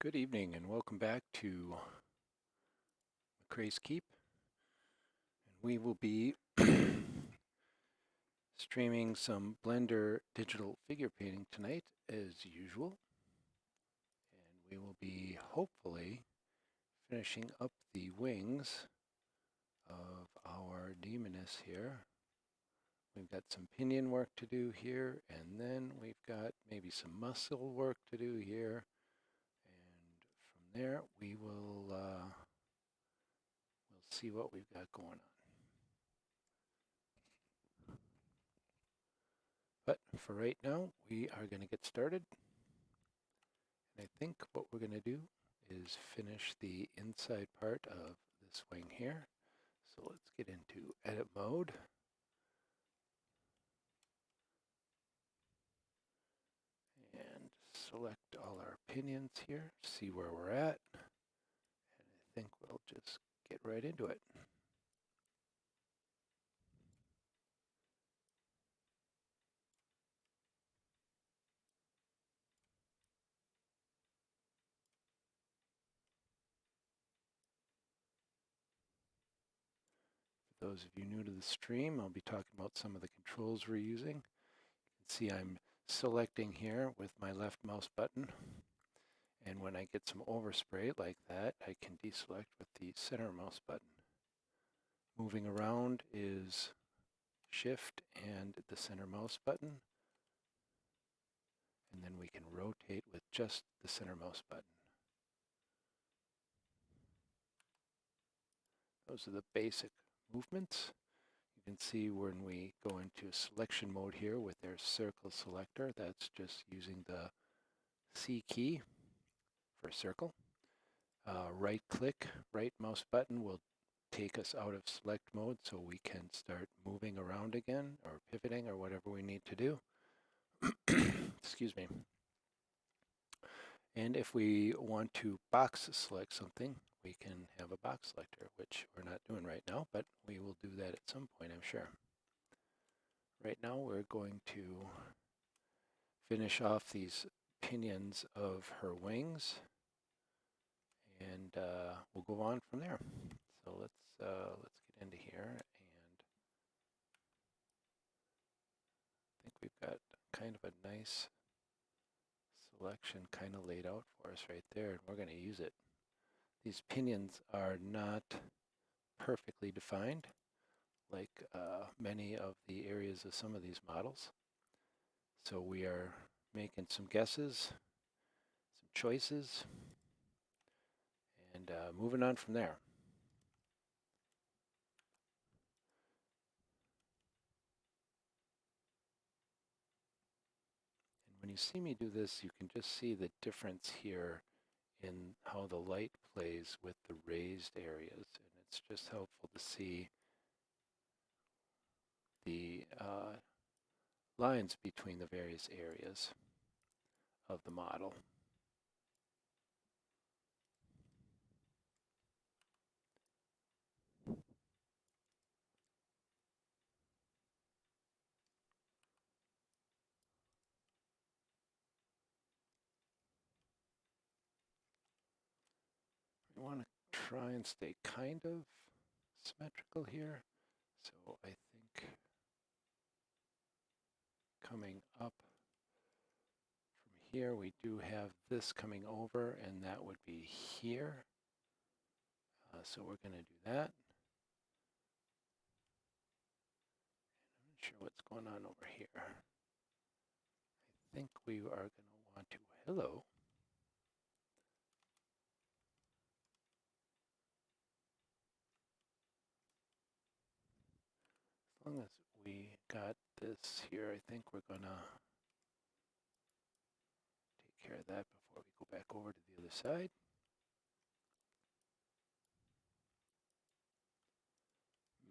Good evening and welcome back to McCrae's Keep. And we will be streaming some Blender digital figure painting tonight as usual. And we will be hopefully finishing up the wings of our demoness here. We've got some pinion work to do here, and then we've got maybe some muscle work to do here. And from there we will we'll see what we've got going on. But for right now, we are going to get started. And I think what we're going to do is finish the inside part of this wing here. So let's get into edit mode. And select all our pinions here, see where we're at. And I think we'll just get right into it. For those of you new to the stream, I'll be talking about some of the controls we're using. You can see I'm selecting here with my left mouse button. And when I get some overspray like that, I can deselect with the center mouse button. Moving around is Shift and the center mouse button. And then we can rotate with just the center mouse button. Those are the basic movements. You can see when we go into selection mode here with their circle selector, that's just using the C key for circle. Right click, right mouse button will take us out of select mode so we can start moving around again or pivoting or whatever we need to do. Excuse me. And if we want to box select something, we can have a box selector, which we're not doing right now, but we will do that at some point, I'm sure. Right now we're going to finish off these pinions of her wings, and we'll go on from there. So let's get into here, and I think we've got kind of a nice selection kind of laid out for us right there, and we're going to use it. These pinions are not perfectly defined like many of the areas of some of these models. So we are making some guesses, some choices, and moving on from there. And when you see me do this, you can just see the difference here in how the light plays with the raised areas. And it's just helpful to see the lines between the various areas of the model. We want to try and stay kind of symmetrical here. So I think coming up from here, we do have this coming over, and that would be here. So we're going to do that. And I'm not sure what's going on over here. I think we are going to want to, hello. As long as we got this here, I think we're going to take care of that before we go back over to the other side.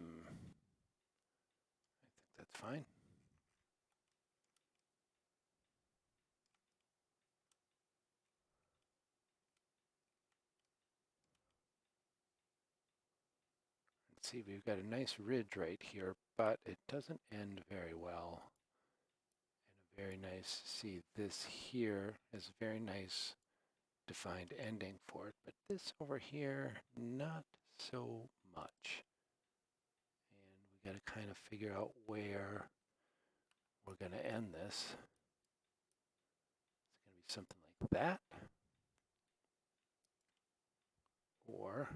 I think that's fine. Let's see, we've got a nice ridge right here, but it doesn't end very well. And a very nice, see this here is very nice defined ending for it, but this over here, not so much. And we got to kind of figure out where we're going to end this. It's going to be something like that. Or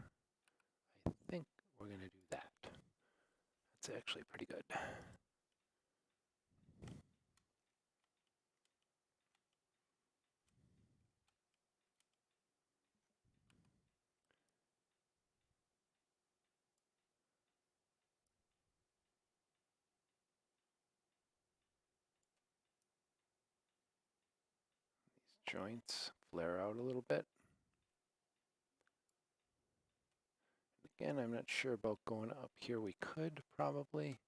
I think we're going to do that. That's actually pretty good. These joints flare out a little bit. Again, I'm not sure about going up here. We could probably,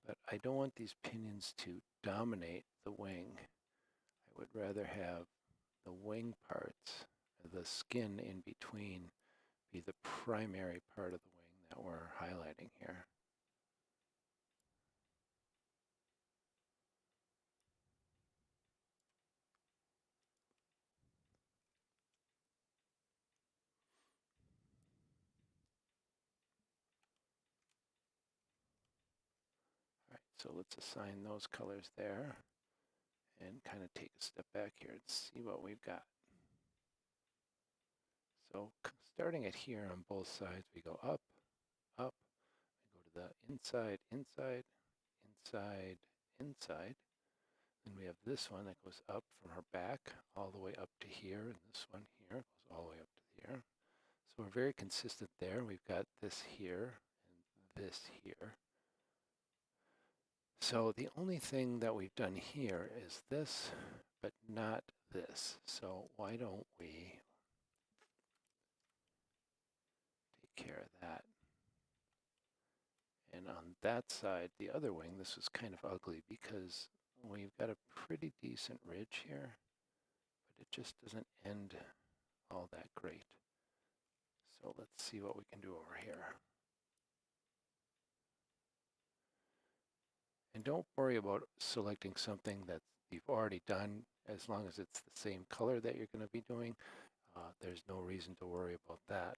but I don't want these pinions to dominate the wing. I would rather have the wing parts, the skin in between, be the primary part of the wing that we're highlighting here. All right, so let's assign those colors there and kind of take a step back here and see what we've got. So starting at here on both sides, we go up, up, we go to the inside, inside, inside, inside. Then we have this one that goes up from her back all the way up to here, and this one here goes all the way up to here. So we're very consistent there. We've got this here and this here. So the only thing that we've done here is this, but not this. So why don't we take care of that? And on that side, the other wing, this was kind of ugly because we've got a pretty decent ridge here, but it just doesn't end all that great. So let's see what we can do over here. And don't worry about selecting something that you've already done as long as it's the same color that you're going to be doing. There's no reason to worry about that.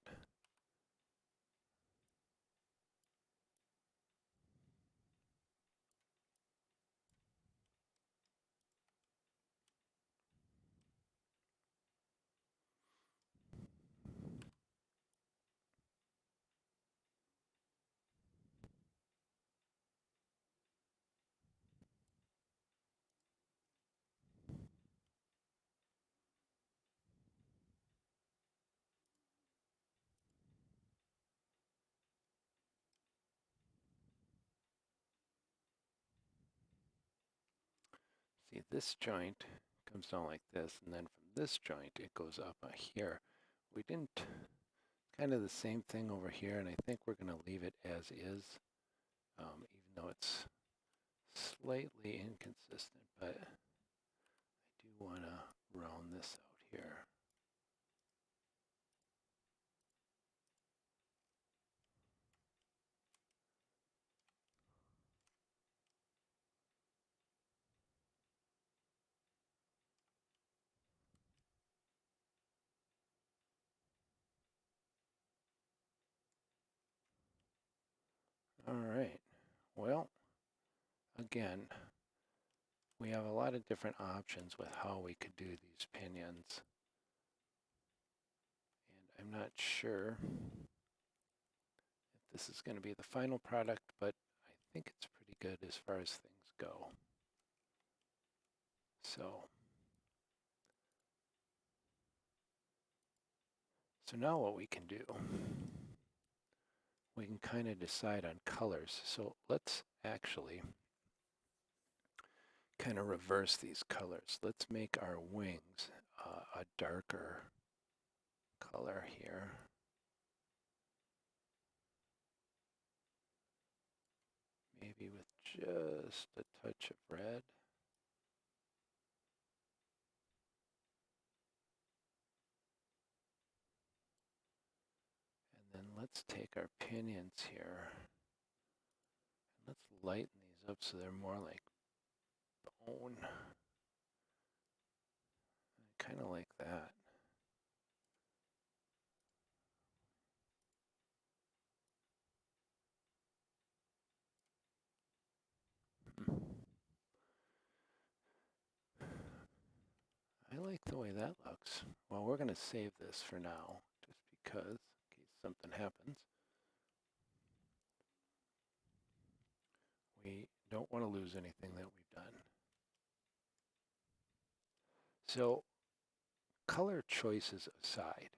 See, this joint comes down like this, and then from this joint, it goes up here. We didn't, kind of the same thing over here, and I think we're going to leave it as is, even though it's slightly inconsistent, but I do want to round this out here. All right, well, again, we have a lot of different options with how we could do these pinions. And I'm not sure if this is going to be the final product, but I think it's pretty good as far as things go. So now what we can do, we can kind of decide on colors. So let's actually kind of reverse these colors. Let's make our wings a darker color here. Maybe with just a touch of red. And then let's take our pinions here. And let's lighten these up so they're more like bone. Kind of like that. the way that looks. Well, we're going to save this for now, just because, in case something happens. We don't want to lose anything that we've done. So, color choices aside,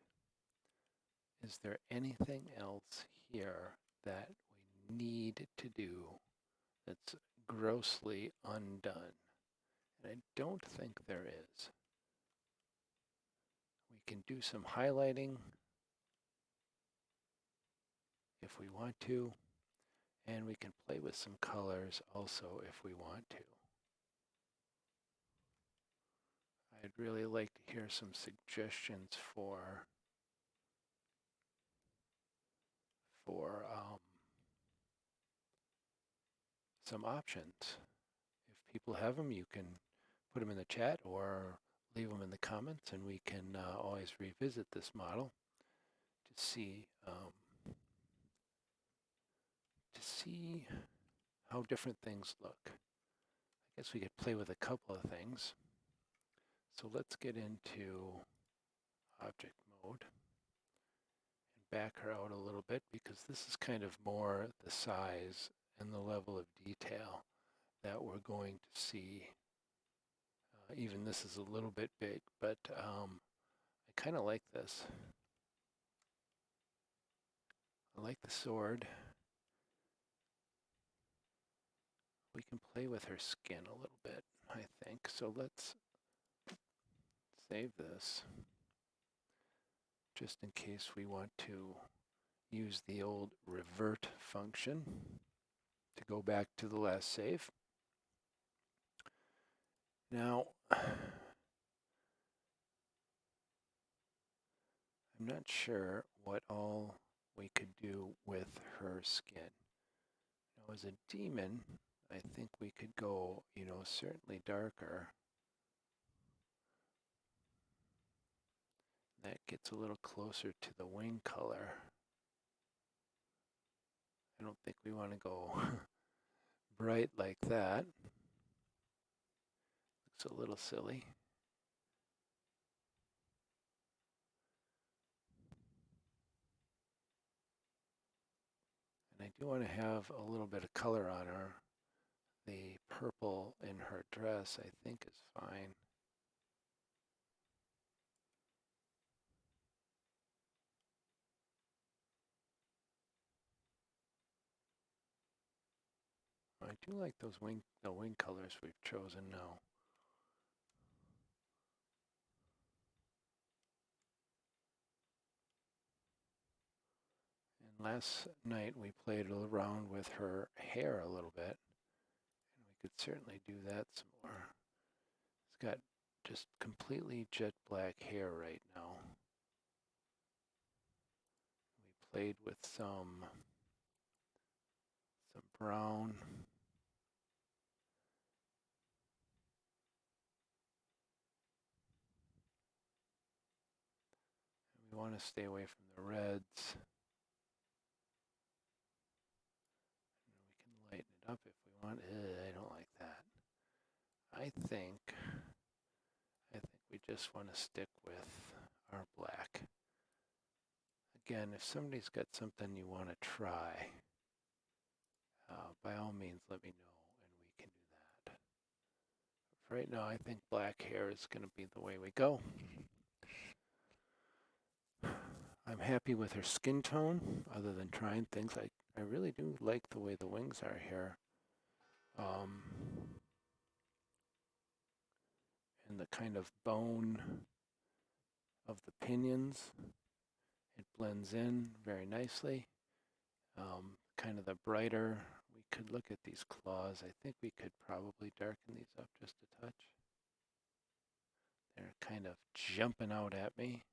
is there anything else here that we need to do that's grossly undone? And I don't think there is. We can do some highlighting if we want to, and we can play with some colors also if we want to. I'd really like to hear some suggestions for some options. If people have them, you can put them in the chat or leave them in the comments, and we can always revisit this model to see how different things look. I guess we could play with a couple of things. So let's get into object mode and back her out a little bit, because this is kind of more the size and the level of detail that we're going to see. Even this is a little bit big, but I kind of like this. I like the sword. We can play with her skin a little bit, I think. So let's save this, just in case we want to use the old revert function to go back to the last save. Now, I'm not sure what all we could do with her skin. Now, as a demon, I think we could go, certainly darker. That gets a little closer to the wing color. I don't think we want to go bright like that. Looks a little silly. And I do want to have a little bit of color on her. The purple in her dress, I think, is fine. I do like the wing colors we've chosen now. And last night we played around with her hair a little bit, and we could certainly do that some more. It's got just completely jet black hair right now. We played with some brown. We want to stay away from the reds. We can lighten it up if we want. I don't like that. I think we just want to stick with our black. Again, if somebody's got something you want to try, by all means let me know and we can do that. But right now I think black hair is going to be the way we go. I'm happy with her skin tone, other than trying things. I really do like the way the wings are here. And the kind of bone of the pinions, it blends in very nicely. Kind of the brighter, we could look at these claws. I think we could probably darken these up just a touch. They're kind of jumping out at me.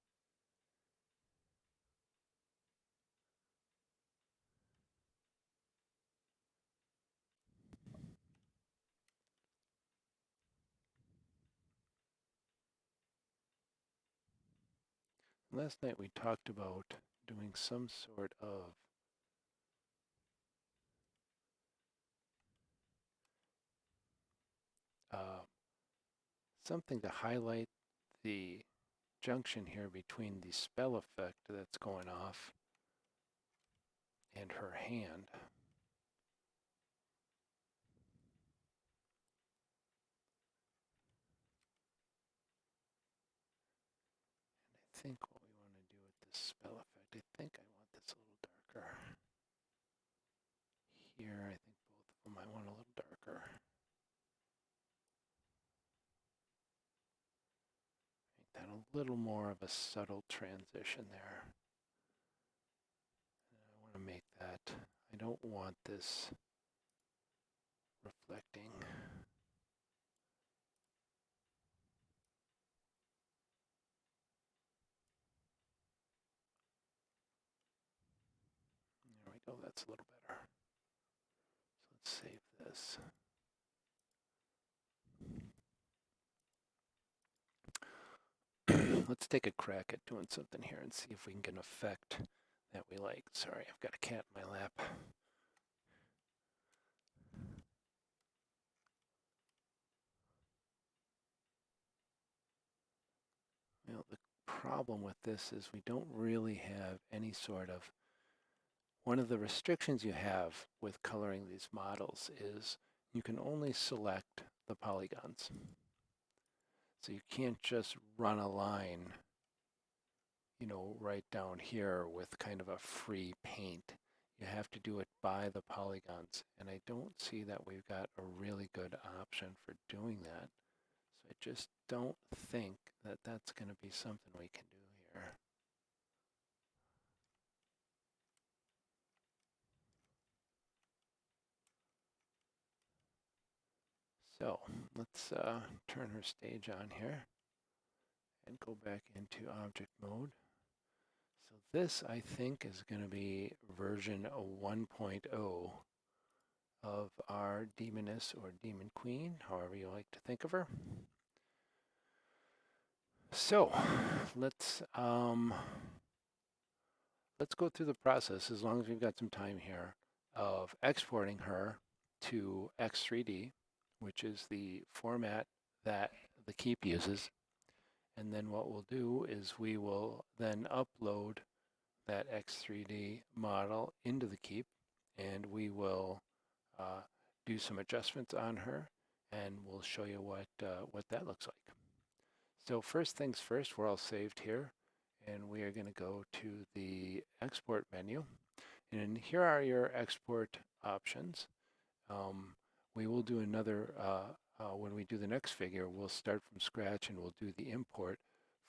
Last night we talked about doing some sort of something to highlight the junction here between the spell effect that's going off and her hand. I think what we want to do with this spell effect, I think I want this a little darker. Here, I think both of them I want a little darker. Make that a little more of a subtle transition there. And I want to make that, I don't want this reflecting. There we go, that's a little better. So let's save this. Let's take a crack at doing something here and see if we can get an effect that we like. Sorry, I've got a cat in my lap. You know, the problem with this is we don't really have any sort of, one of the restrictions you have with coloring these models is you can only select the polygons. So you can't just run a line, you know, right down here with kind of a free paint. You have to do it by the polygons. And I don't see that we've got a really good option for doing that. So I just don't think that that's going to be something we can do here. So let's turn her stage on here and go back into object mode. So this, I think, is going to be version 1.0 of our demoness or demon queen, however you like to think of her. So let's go through the process, as long as we've got some time here, of exporting her to X3D, which is the format that the Keep uses. And then what we'll do is we will then upload that X3D model into the Keep, and we will do some adjustments on her, and we'll show you what that looks like. So first things first, we're all saved here, and we are going to go to the export menu, and here are your export options. We will do another, when we do the next figure, we'll start from scratch and we'll do the import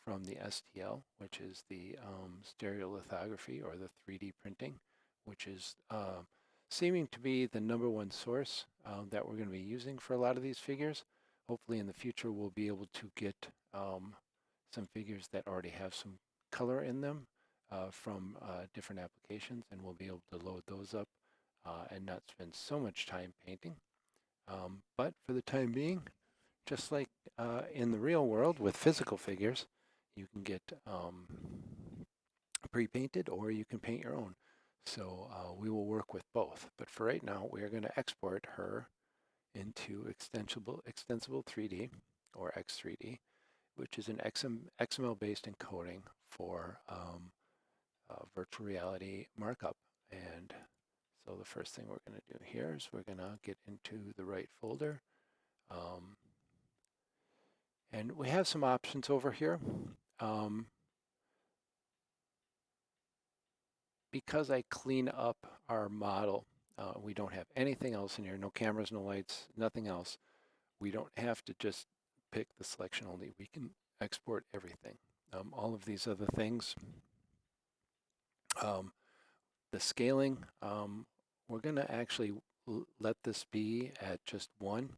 from the STL, which is the stereolithography or the 3D printing, which is seeming to be the #1 source that we're going to be using for a lot of these figures. Hopefully in the future we'll be able to get some figures that already have some color in them from different applications, and we'll be able to load those up and not spend so much time painting. But for the time being, just like in the real world with physical figures, you can get pre-painted or you can paint your own. So we will work with both. But for right now, we are going to export her into extensible 3D or X3D, which is an XML-based encoding for virtual reality markup. And so the first thing we're going to do here is we're going to get into the right folder. And we have some options over here. Because I clean up our model, we don't have anything else in here, no cameras, no lights, nothing else. We don't have to just pick the selection only. We can export everything. All of these other things. The scaling, we're going to actually let this be at just 1,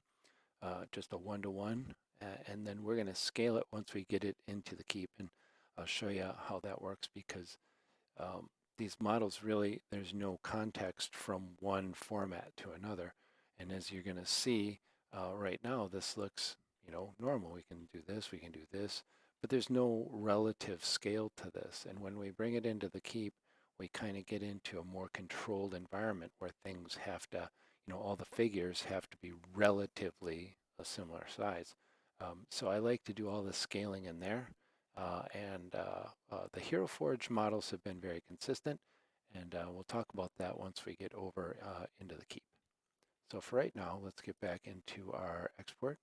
just a 1-to-1, and then we're going to scale it once we get it into the Keep, and I'll show you how that works, because these models really, there's no context from one format to another, and as you're going to see right now, this looks, you know, normal. We can do this, we can do this, but there's no relative scale to this, and when we bring it into the Keep, we kind of get into a more controlled environment where things have to, you know, all the figures have to be relatively a similar size. So I like to do all the scaling in there. The Hero Forge models have been very consistent, and we'll talk about that once we get over into the keep. So for right now, let's get back into our export.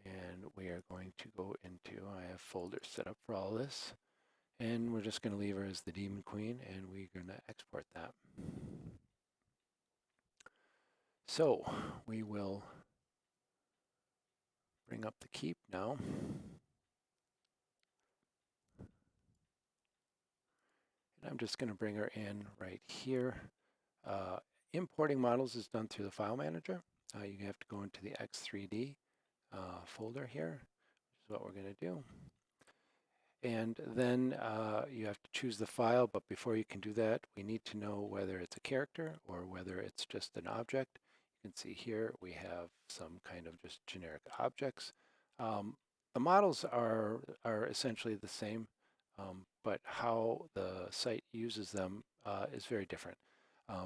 And we are going to go into, I have folders set up for all this, and we're just going to leave her as the Demon Queen, and we're going to export that. So we will bring up the keep now. And I'm just going to bring her in right here. Importing models is done through the file manager. You have to go into the X3D folder here, which is what we're going to do. And then you have to choose the file, but before you can do that, we need to know whether it's a character or whether it's just an object. You can see here we have some kind of just generic objects. The models are essentially the same, but how the site uses them is very different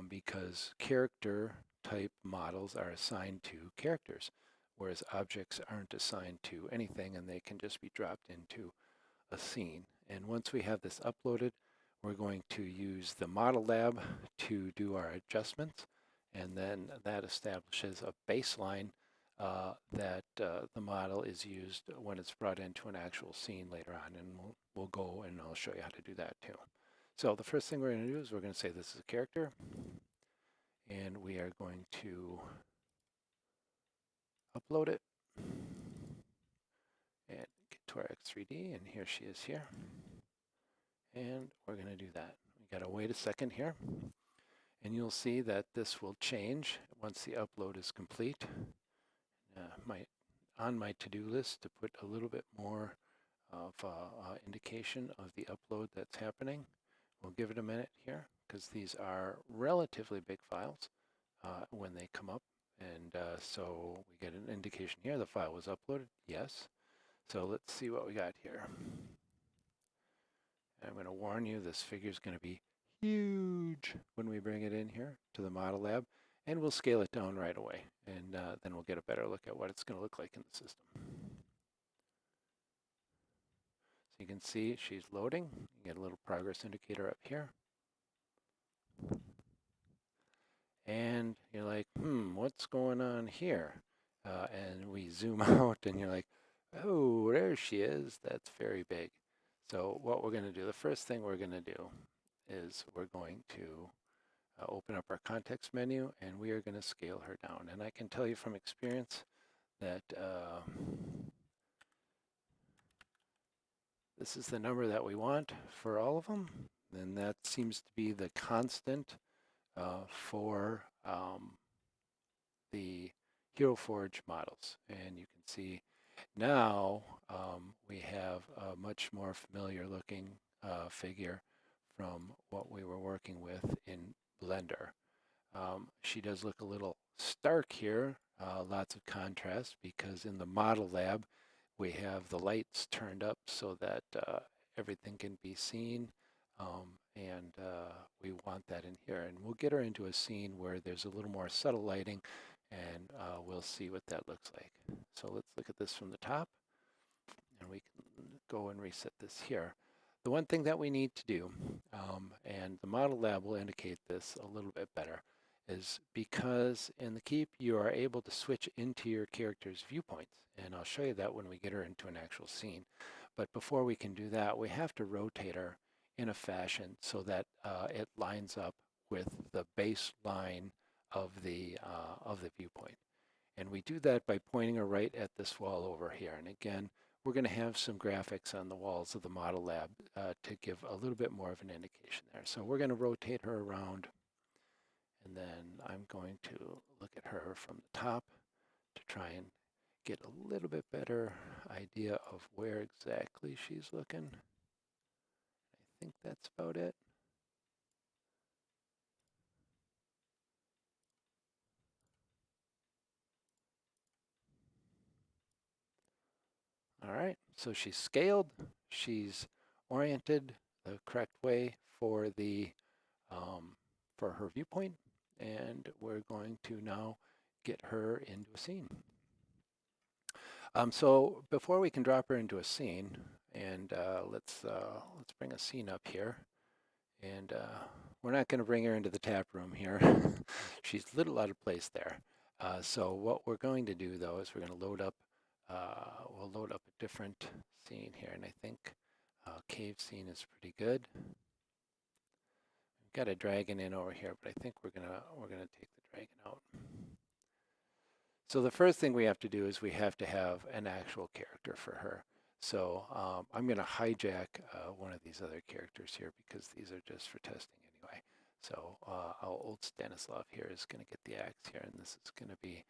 because character type models are assigned to characters, whereas objects aren't assigned to anything and they can just be dropped into a scene. And once we have this uploaded, we're going to use the model lab to do our adjustments, and then that establishes a baseline that the model is used when it's brought into an actual scene later on, and we'll go and I'll show you how to do that too. So the first thing we're going to do is we're going to say this is a character, and we are going to upload it and get to our X3D, and here she is here. And we're going to do that. We got to wait a second here, and you'll see that this will change once the upload is complete. On my to-do list to put a little bit more of indication of the upload that's happening. We'll give it a minute here because these are relatively big files when they come up, and so we get an indication here the file was uploaded. Yes. So let's see what we got here. I'm going to warn you, this figure is going to be huge when we bring it in here to the model lab, and we'll scale it down right away, and then we'll get a better look at what it's going to look like in the system. So you can see she's loading. You get a little progress indicator up here. And you're like, what's going on here? And we zoom out and you're like, oh, there she is. That's very big. So what we're going to do, the first thing we're going to do is we're going to open up our context menu, and we are going to scale her down. And I can tell you from experience that this is the number that we want for all of them, and that seems to be the constant for the Hero Forge models. And you can see now we have a much more familiar looking figure from what we were working with in Blender. She does look a little stark here, lots of contrast, because in the model lab we have the lights turned up so that everything can be seen, and we want that in here. And we'll get her into a scene where there's a little more subtle lighting, and we'll see what that looks like. So let's look at this from the top, and we can go and reset this here. The one thing that we need to do, and the model lab will indicate this a little bit better, is because in the keep you are able to switch into your character's viewpoints, and I'll show you that when we get her into an actual scene. But before we can do that, we have to rotate her in a fashion so that it lines up with the baseline of the viewpoint. And we do that by pointing her right at this wall over here. And again, we're going to have some graphics on the walls of the model lab to give a little bit more of an indication there. So we're going to rotate her around, and then I'm going to look at her from the top to try and get a little bit better idea of where exactly she's looking. I think that's about it. All right, so she's scaled, she's oriented the correct way for the for her viewpoint, and we're going to now get her into a scene. So before we can drop her into a scene, and let's bring a scene up here, and we're not going to bring her into the tap room here. She's a little out of place there. So what we're going to do though is we're going to load up. We'll load up a different scene here, and I think cave scene is pretty good. We've got a dragon in over here, but I think we're gonna take the dragon out. So the first thing we have to do is we have to have an actual character for her. So I'm going to hijack one of these other characters here because these are just for testing anyway. So our old Stanislav here is going to get the axe here, and this is going to be,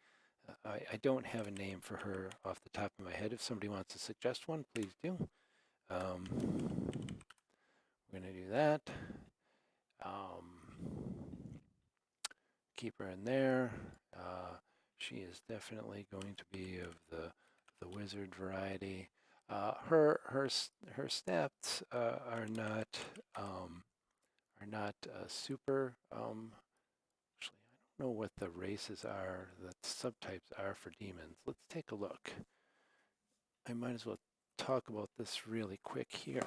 I don't have a name for her off the top of my head. If somebody wants to suggest one, please do. We're going to do that. Keep her in there. She is definitely going to be of the wizard variety. Her stats are not super. Actually, I don't know what the races are, the subtypes are for demons. Let's take a look. I might as well talk about this really quick here.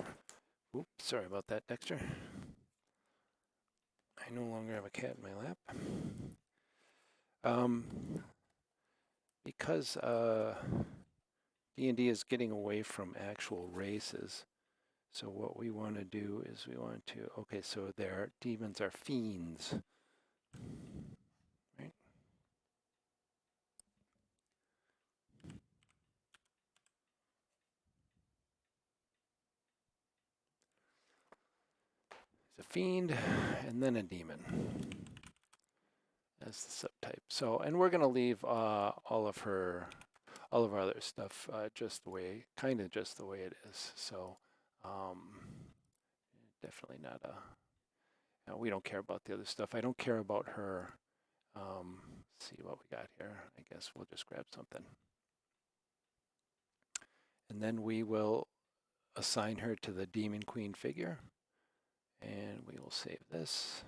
Oops, sorry about that, Dexter. I no longer have a cat in my lap. Because D&D is getting away from actual races, so what we want to do is we want to, okay, so their demons are fiends, right? It's a fiend and then a demon as the subtype. So, and we're going to leave all of our other stuff just the way, kind of just the way it is. So, definitely not we don't care about the other stuff. I don't care about her. Let's see what we got here. I guess we'll just grab something. And then we will assign her to the Demon Queen figure. And we will save this.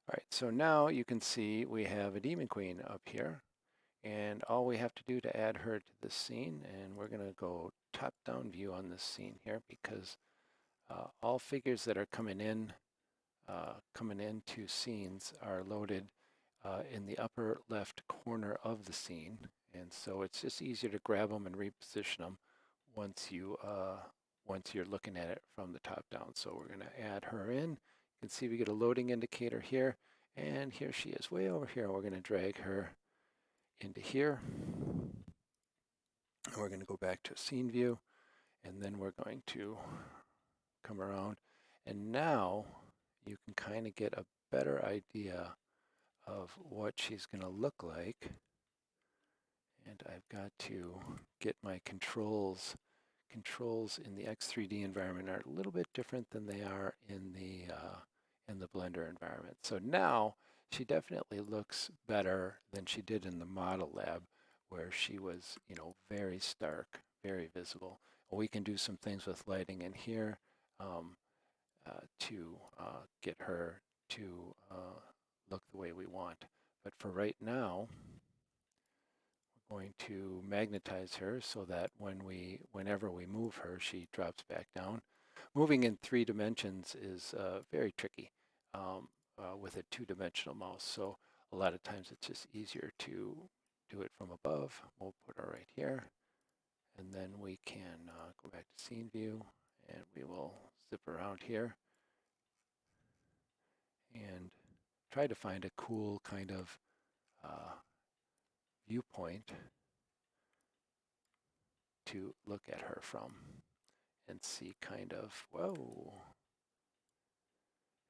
All right, so now you can see we have a Demon Queen up here. And all we have to do to add her to this scene, and we're going to go top-down view on this scene here because all figures that are coming into scenes are loaded in the upper left corner of the scene, and so it's just easier to grab them and reposition them once you're looking at it from the top down. So we're going to add her in. You can see we get a loading indicator here, and here she is way over here. We're going to drag her into here, and we're going to go back to scene view, and then we're going to come around, and now you can kind of get a better idea of what she's going to look like. And I've got to get my controls. Controls in the X3D environment are a little bit different than they are in the Blender environment. So now she definitely looks better than she did in the model lab, where she was, very stark, very visible. We can do some things with lighting in here to get her to look the way we want. But for right now, we're going to magnetize her so that whenever we move her, she drops back down. Moving in 3 dimensions is very tricky with a 2-dimensional mouse. So a lot of times it's just easier to do it from above. We'll put her right here. And then we can go back to scene view, and we will zip around here and try to find a cool kind of viewpoint to look at her from and see kind of, whoa.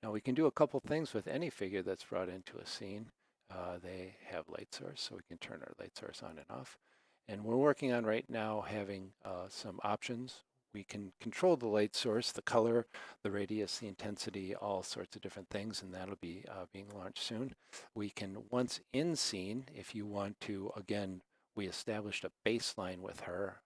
Now we can do a couple things with any figure that's brought into a scene. They have light source, so we can turn our light source on and off. And we're working on right now having some options. We can control the light source, the color, the radius, the intensity, all sorts of different things, and that'll be being launched soon. We can, once in scene, if you want to, again, we established a baseline with her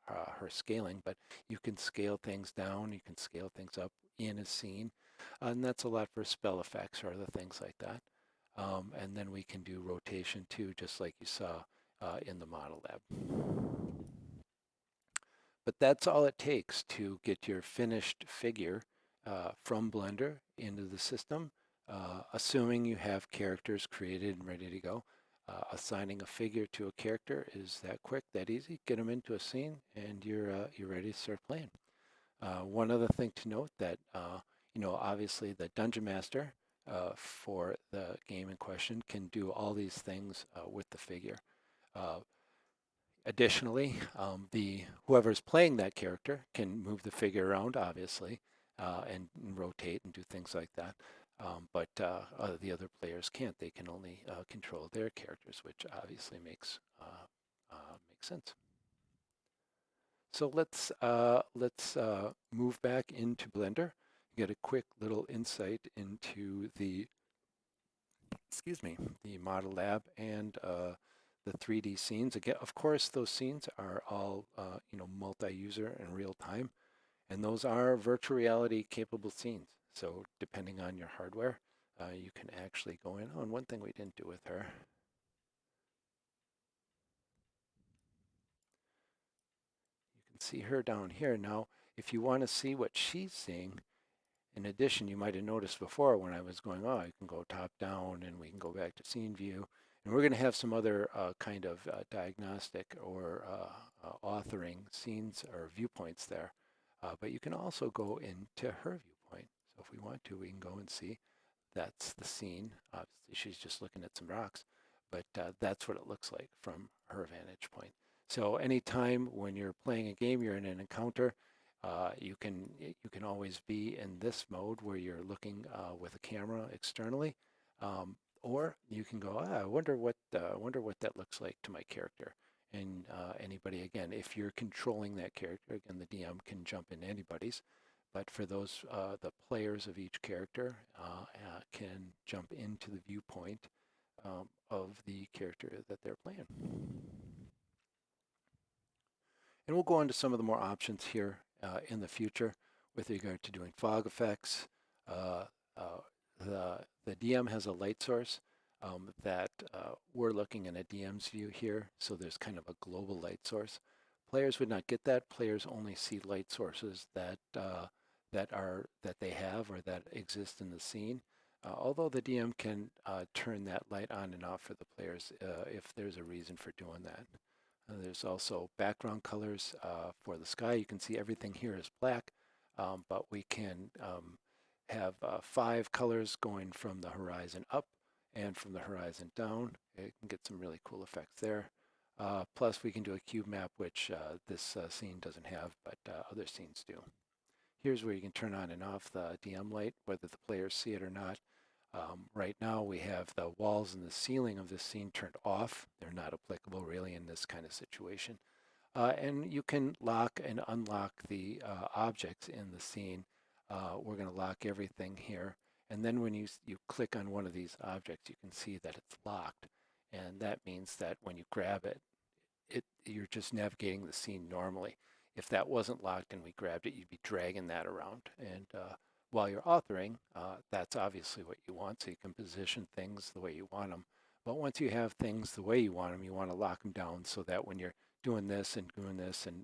scaling, but you can scale things down, you can scale things up in a scene, and that's a lot for spell effects or other things like that. And then we can do rotation too, just like you saw in the model lab. But that's all it takes to get your finished figure from Blender into the system, assuming you have characters created and ready to go. Assigning a figure to a character is that quick, that easy. Get them into a scene, and you're ready to start playing. One other thing to note that obviously the Dungeon Master for the game in question can do all these things with the figure. Additionally, the whoever's playing that character can move the figure around, obviously, and rotate and do things like that. But the other players can't. They can only control their characters, which obviously makes sense. So let's move back into Blender. Get a quick little insight into the the model lab and the 3D scenes. Again, of course, those scenes are all multi-user and real time, and those are virtual reality capable scenes. So depending on your hardware, you can actually go in. Oh, and one thing we didn't do with her. You can see her down here. Now, if you want to see what she's seeing, in addition, you might have noticed before when I was going, oh, you can go top down and we can go back to scene view. And we're going to have some other kind of diagnostic or authoring scenes or viewpoints there. But you can also go into her viewpoint. So if we want to, we can go and see that's the scene. Obviously, she's just looking at some rocks, but that's what it looks like from her vantage point. So anytime when you're playing a game, you're in an encounter, you can always be in this mode where you're looking with a camera externally, or you can go, I wonder what that looks like to my character. And anybody, again, if you're controlling that character, again, the DM can jump in anybody's. But for those, the players of each character can jump into the viewpoint of the character that they're playing. And we'll go into some of the more options here in the future with regard to doing fog effects. Uh, uh, the DM has a light source that we're looking in a DM's view here, so there's kind of a global light source. Players would not get that. Players only see light sources that they have or that exist in the scene. Although the DM can turn that light on and off for the players if there's a reason for doing that. There's also background colors for the sky. You can see everything here is black, but we can have 5 colors going from the horizon up and from the horizon down. It can get some really cool effects there. Plus, we can do a cube map, which this scene doesn't have, but other scenes do. Here's where you can turn on and off the DM light, whether the players see it or not. Right now we have the walls and the ceiling of this scene turned off. They're not applicable really in this kind of situation. And you can lock and unlock the objects in the scene. We're going to lock everything here. And then when you click on one of these objects, you can see that it's locked. And that means that when you grab it, you're just navigating the scene normally. If that wasn't locked and we grabbed it, you'd be dragging that around. And while you're authoring, that's obviously what you want, so you can position things the way you want them. But once you have things the way you want them, you want to lock them down so that when you're doing this and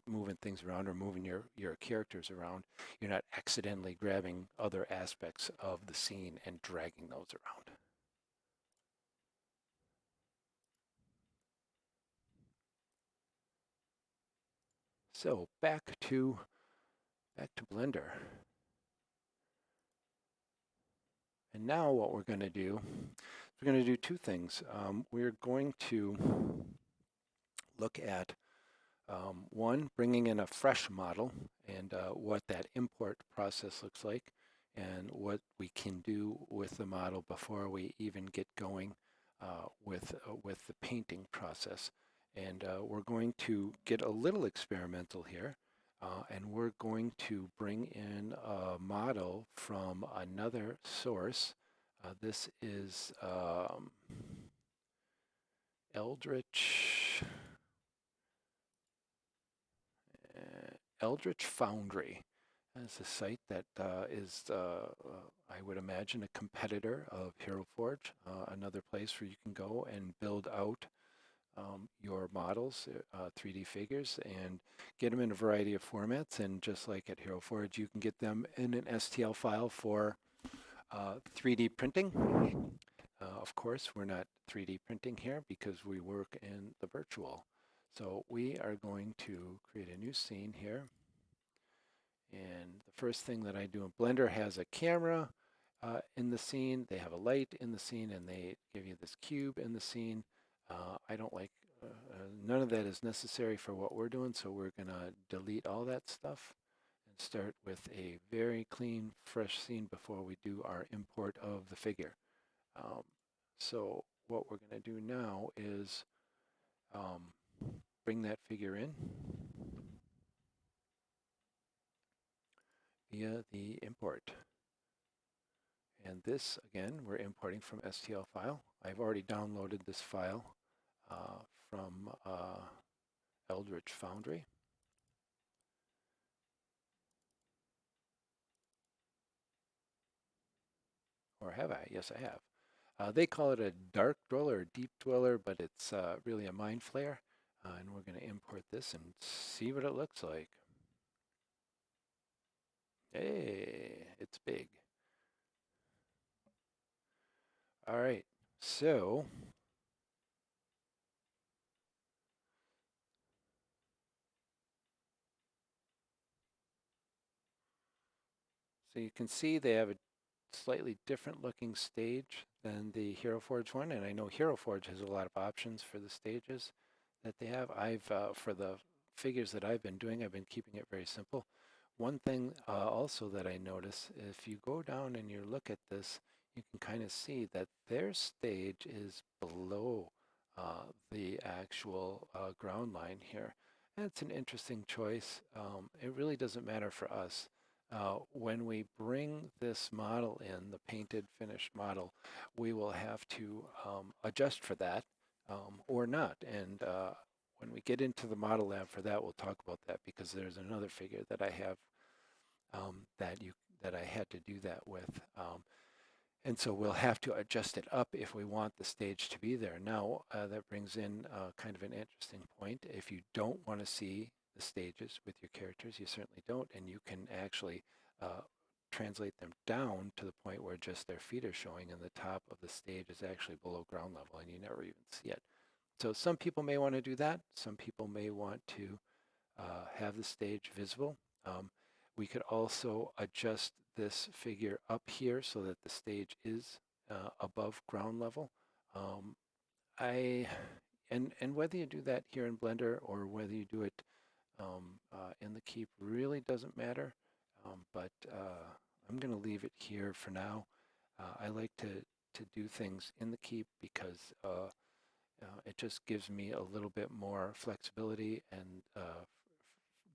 moving things around or moving your characters around, you're not accidentally grabbing other aspects of the scene and dragging those around. So back to Blender. And now what we're going to do, we're going to do 2 things. We're going to look at one, bringing in a fresh model and what that import process looks like and what we can do with the model before we even get going with the painting process. And we're going to get a little experimental here. And we're going to bring in a model from another source. This is Eldritch Foundry. It's a site that is, I would imagine, a competitor of Hero Forge, another place where you can go and build out your models, 3D figures, and get them in a variety of formats. And just like at Hero Forge, you can get them in an STL file for 3D printing. Of course, we're not 3D printing here because we work in the virtual. So we are going to create a new scene here. And the first thing that I do in Blender has a camera in the scene, they have a light in the scene, and they give you this cube in the scene. I don't like, none of that is necessary for what we're doing, so we're gonna delete all that stuff and start with a very clean, fresh scene before we do our import of the figure. Um, so what we're gonna do now is um, bring that figure in via the import. And this, again, we're importing from STL file. I've already downloaded this file from Eldritch Foundry. Or have I? Yes, I have. They call it a dark dweller or deep dweller, but it's really a mind flare. And we're going to import this and see what it looks like. Hey, it's big. All right, so you can see they have a slightly different looking stage than the Hero Forge one, and I know Hero Forge has a lot of options for the stages that they have. For the figures that I've been doing, I've been keeping it very simple. One thing also that I notice, if you go down and you look at this, you can kind of see that their stage is below the actual ground line here. And it's an interesting choice. It really doesn't matter for us. When we bring this model in, the painted finished model, we will have to adjust for that or not. And when we get into the model lab for that, we'll talk about that because there's another figure that I have that I had to do that with. And so we'll have to adjust it up if we want the stage to be there. Now, that brings in kind of an interesting point. If you don't want to see the stages with your characters, you certainly don't, and you can actually translate them down to the point where just their feet are showing and the top of the stage is actually below ground level and you never even see it. So some people may want to do that. Some people may want to have the stage visible. We could also adjust this figure up here so that the stage is above ground level. Um, and whether you do that here in Blender or whether you do it in the Keep really doesn't matter. But I'm going to leave it here for now. I like to do things in the Keep because it just gives me a little bit more flexibility and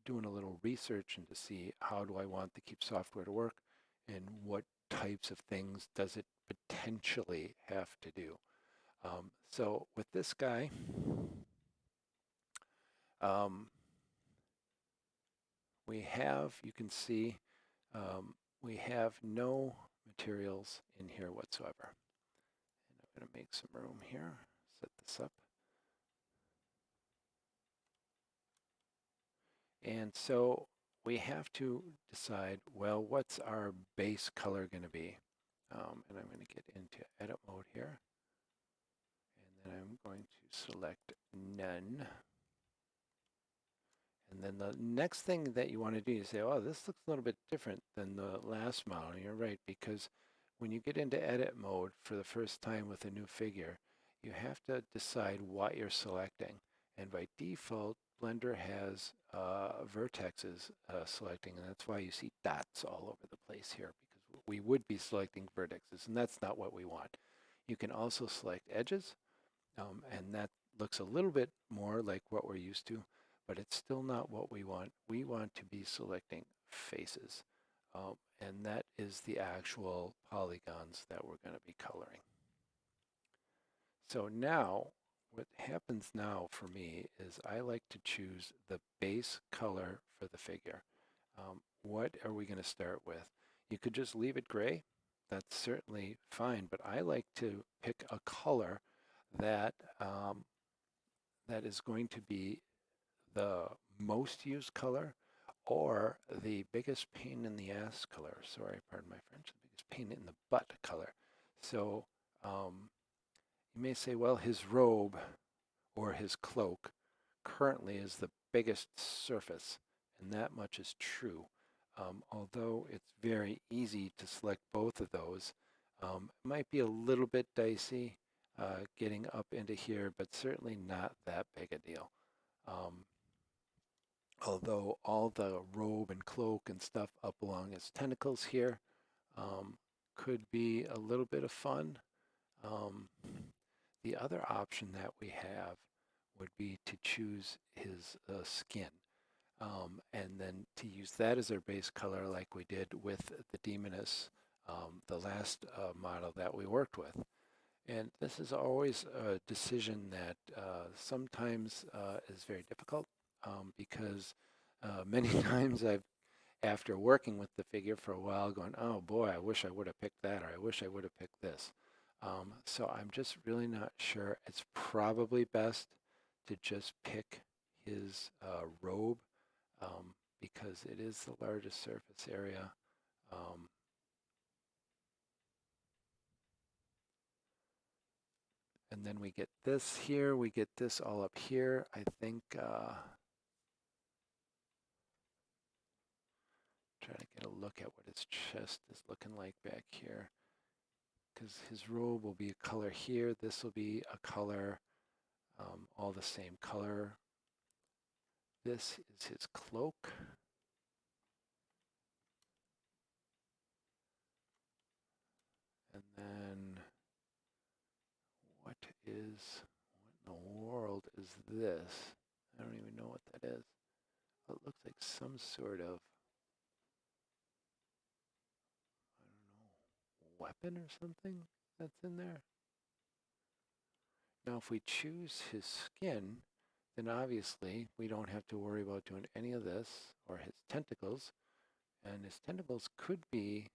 doing a little research and to see how do I want the Keep software to work and what types of things does it potentially have to do. So with this guy, we have, you can see, we have no materials in here whatsoever. And I'm going to make some room here, set this up. And so we have to decide, well, what's our base color going to be? And I'm going to get into edit mode here. And then I'm going to select none. And then the next thing that you want to do is say, oh, this looks a little bit different than the last model. And you're right, because when you get into edit mode for the first time with a new figure, you have to decide what you're selecting. And by default, Blender has vertexes selecting, and that's why you see dots all over the place here, because we would be selecting vertexes, and that's not what we want. You can also select edges, and that looks a little bit more like what we're used to, but it's still not what we want. We want to be selecting faces, and that is the actual polygons that we're going to be coloring. So now, what happens now for me is I like to choose the base color for the figure. What are we going to start with? You could just leave it gray. That's certainly fine, but I like to pick a color that that is going to be the most used color or the biggest pain in the ass color. Sorry, pardon my French, the biggest pain in the butt color. So you may say, well, his robe or his cloak currently is the biggest surface, and that much is true. Although it's very easy to select both of those, it might be a little bit dicey getting up into here, but certainly not that big a deal. Although all the robe and cloak and stuff up along his tentacles here could be a little bit of fun. The other option that we have would be to choose his skin and then to use that as our base color like we did with the Demoness, the last model that we worked with. And this is always a decision that sometimes is very difficult because many times after working with the figure for a while, going, oh boy, I wish I would have picked that, or I wish I would have picked this. So I'm just really not sure. It's probably best to just pick his robe because it is the largest surface area. And then we get this here, we get this all up here. I think, try to get a look at what his chest is looking like back here. Because his robe will be a color here, this will be a color, all the same color. This is his cloak. And then what in the world is this? I don't even know what that is. It looks like some sort of, I don't know, weapon or something that's in there. Now, if we choose his skin, then obviously we don't have to worry about doing any of this, or his tentacles. And his tentacles could be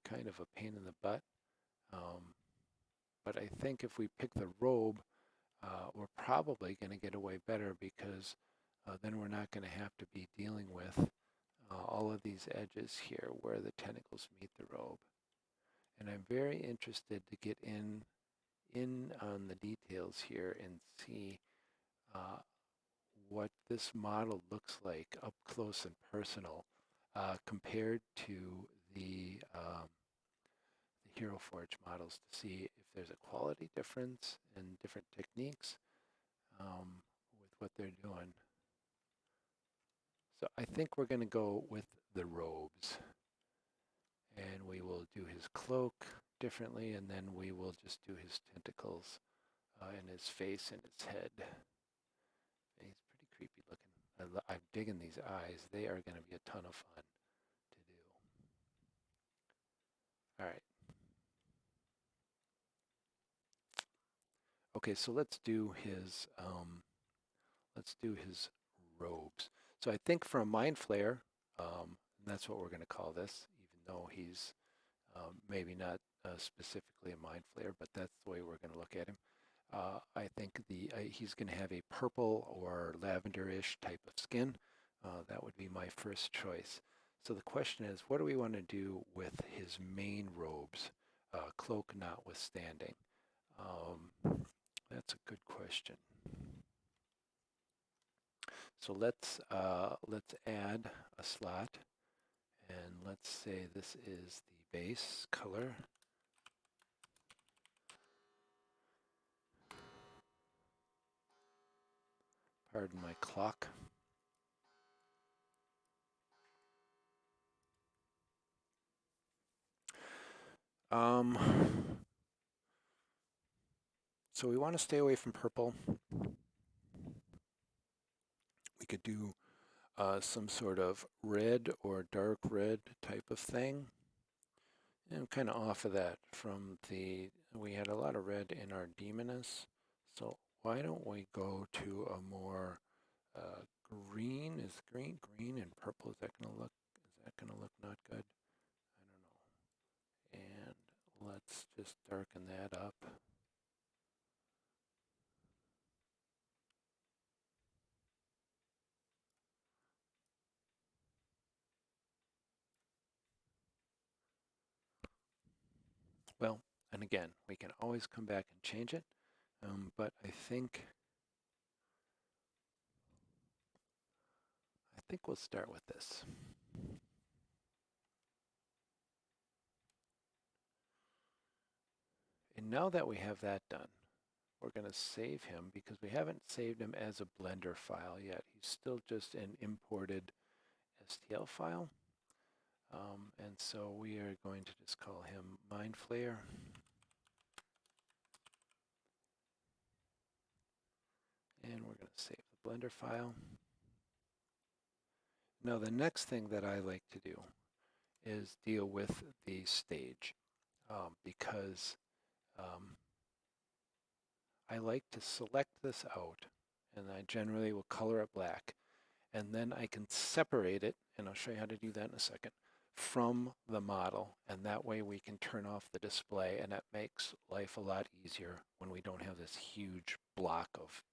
kind of a pain in the butt. But I think if we pick the robe, we're probably going to get away better because then we're not going to have to be dealing with all of these edges here where the tentacles meet the robe. And I'm very interested to get in on the details here and see what this model looks like up close and personal compared to the Hero Forge models to see if there's a quality difference in different techniques with what they're doing. So I think we're going to go with the robes. And we will do his cloak differently, and then we will just do his tentacles and his face and his head. And he's pretty creepy looking. I'm digging these eyes. They are going to be a ton of fun to do. All right. Okay, so let's do his robes. So I think for a Mind Flayer, that's what we're going to call this, even though he's maybe not specifically a Mind Flayer, but that's the way we're going to look at him. I think he's going to have a purple or lavender-ish type of skin. That would be my first choice. So the question is, what do we want to do with his main robes, cloak notwithstanding? That's a good question. So let's add a slot, and let's say this is the base color. Pardon my clock. So we want to stay away from purple. We could do some sort of red or dark red type of thing. And I'm kind of off of that from we had a lot of red in our Demoness. So why don't we go to a more green? Is green and purple, is that going to look not good? I don't know. And let's just darken that up. Well, and again, we can always come back and change it, but I think we'll start with this. And now that we have that done, we're going to save him because we haven't saved him as a Blender file yet. He's still just an imported STL file. And so we are going to just call him Mind Flayer. And we're going to save the Blender file. Now the next thing that I like to do is deal with the stage because I like to select this out, and I generally will color it black, and then I can separate it, and I'll show you how to do that in a second, from the model, and that way we can turn off the display, and that makes life a lot easier when we don't have this huge block of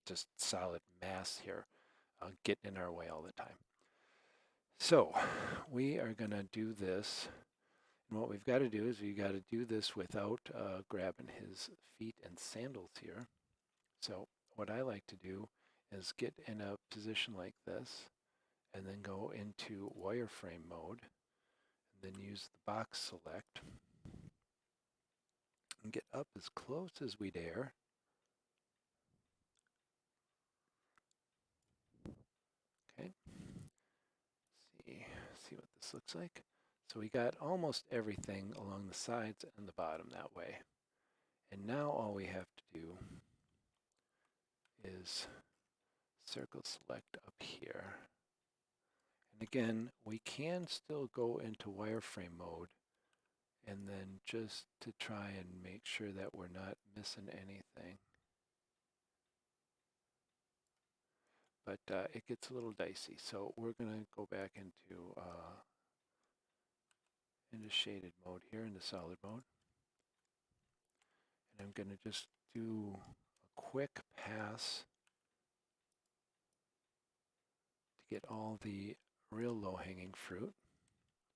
just solid mass here getting in our way all the time. So we are going to do this. And what we've got to do is we got to do this without grabbing his feet and sandals here. So what I like to do is get in a position like this and then go into wireframe mode and then use the box select and get up as close as we dare. Okay. See what this looks like. So we got almost everything along the sides and the bottom that way. And now all we have to do is circle select up here. And again, we can still go into wireframe mode and then just to try and make sure that we're not missing anything. But it gets a little dicey. So we're going to go back into shaded mode here, into solid mode. And I'm going to just do a quick pass to get all the real low-hanging fruit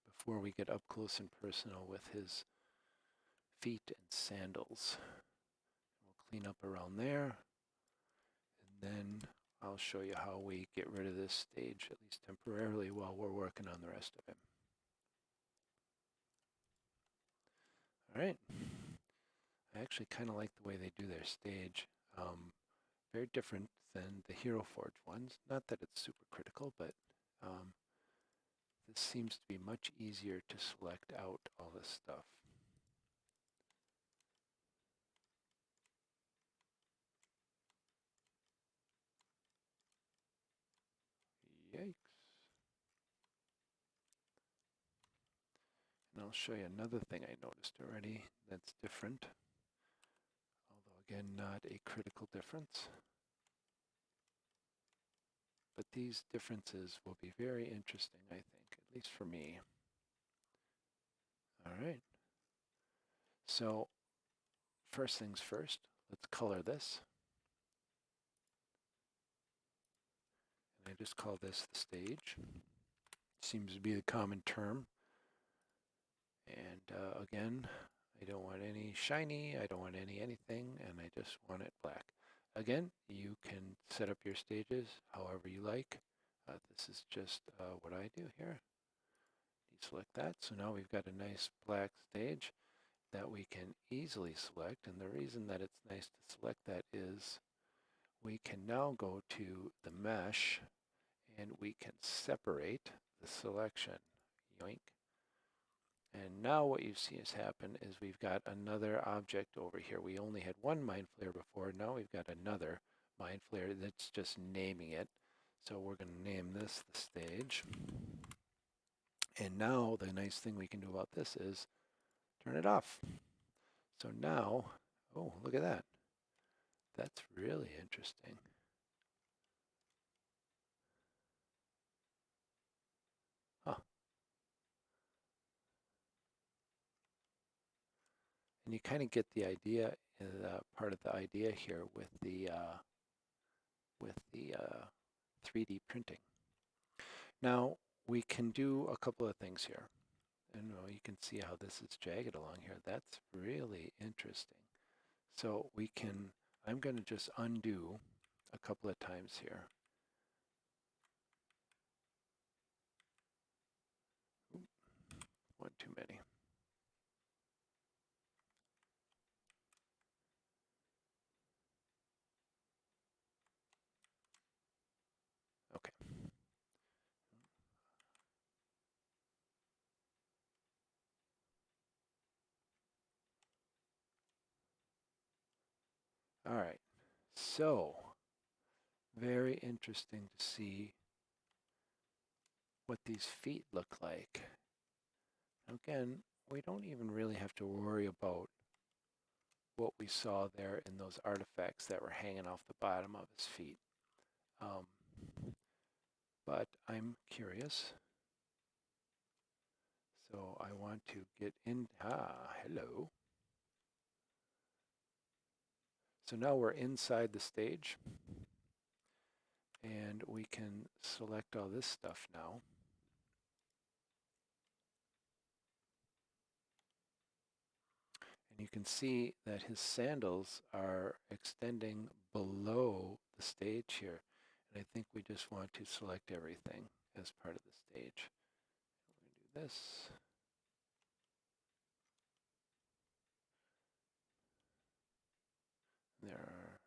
before we get up close and personal with his feet and sandals. We'll clean up around there, and then I'll show you how we get rid of this stage, at least temporarily, while we're working on the rest of him. All right. I actually kind of like the way they do their stage. Very different than the Hero Forge ones. Not that it's super critical, but this seems to be much easier to select out all this stuff. Yikes. And I'll show you another thing I noticed already that's different. Although again, not a critical difference. But these differences will be very interesting, I think, at least for me. All right. So first things first, let's color this. And I just call this the stage. Seems to be the common term. And again, I don't want any shiny, I don't want any anything, and I just want it black. Again, you can set up your stages however you like. This is just what I do here. Deselect that. So now we've got a nice black stage that we can easily select. And the reason that it's nice to select that is we can now go to the mesh and we can separate the selection. Yoink. And now what you see has happened is we've got another object over here. We only had one mind flare before. Now we've got another mind flare that's just naming it. So we're going to name this the stage. And now the nice thing we can do about this is turn it off. So now, oh, look at that. That's really interesting. Huh. And you kind of get the idea, part of the idea here with the 3D printing. Now, we can do a couple of things here. And well, you can see how this is jagged along here. That's really interesting. So we can, I'm going to just undo a couple of times here. Oop, one too many. Okay. All right. So very interesting to see what these feet look like. Again, we don't even really have to worry about what we saw there in those artifacts that were hanging off the bottom of his feet. Um, but I'm curious. So I want to get in. Hello. So now we're inside the stage and we can select all this stuff now. And you can see that his sandals are extending below the stage here. And I think we just want to select everything as part of the stage. We're going to do this. There are,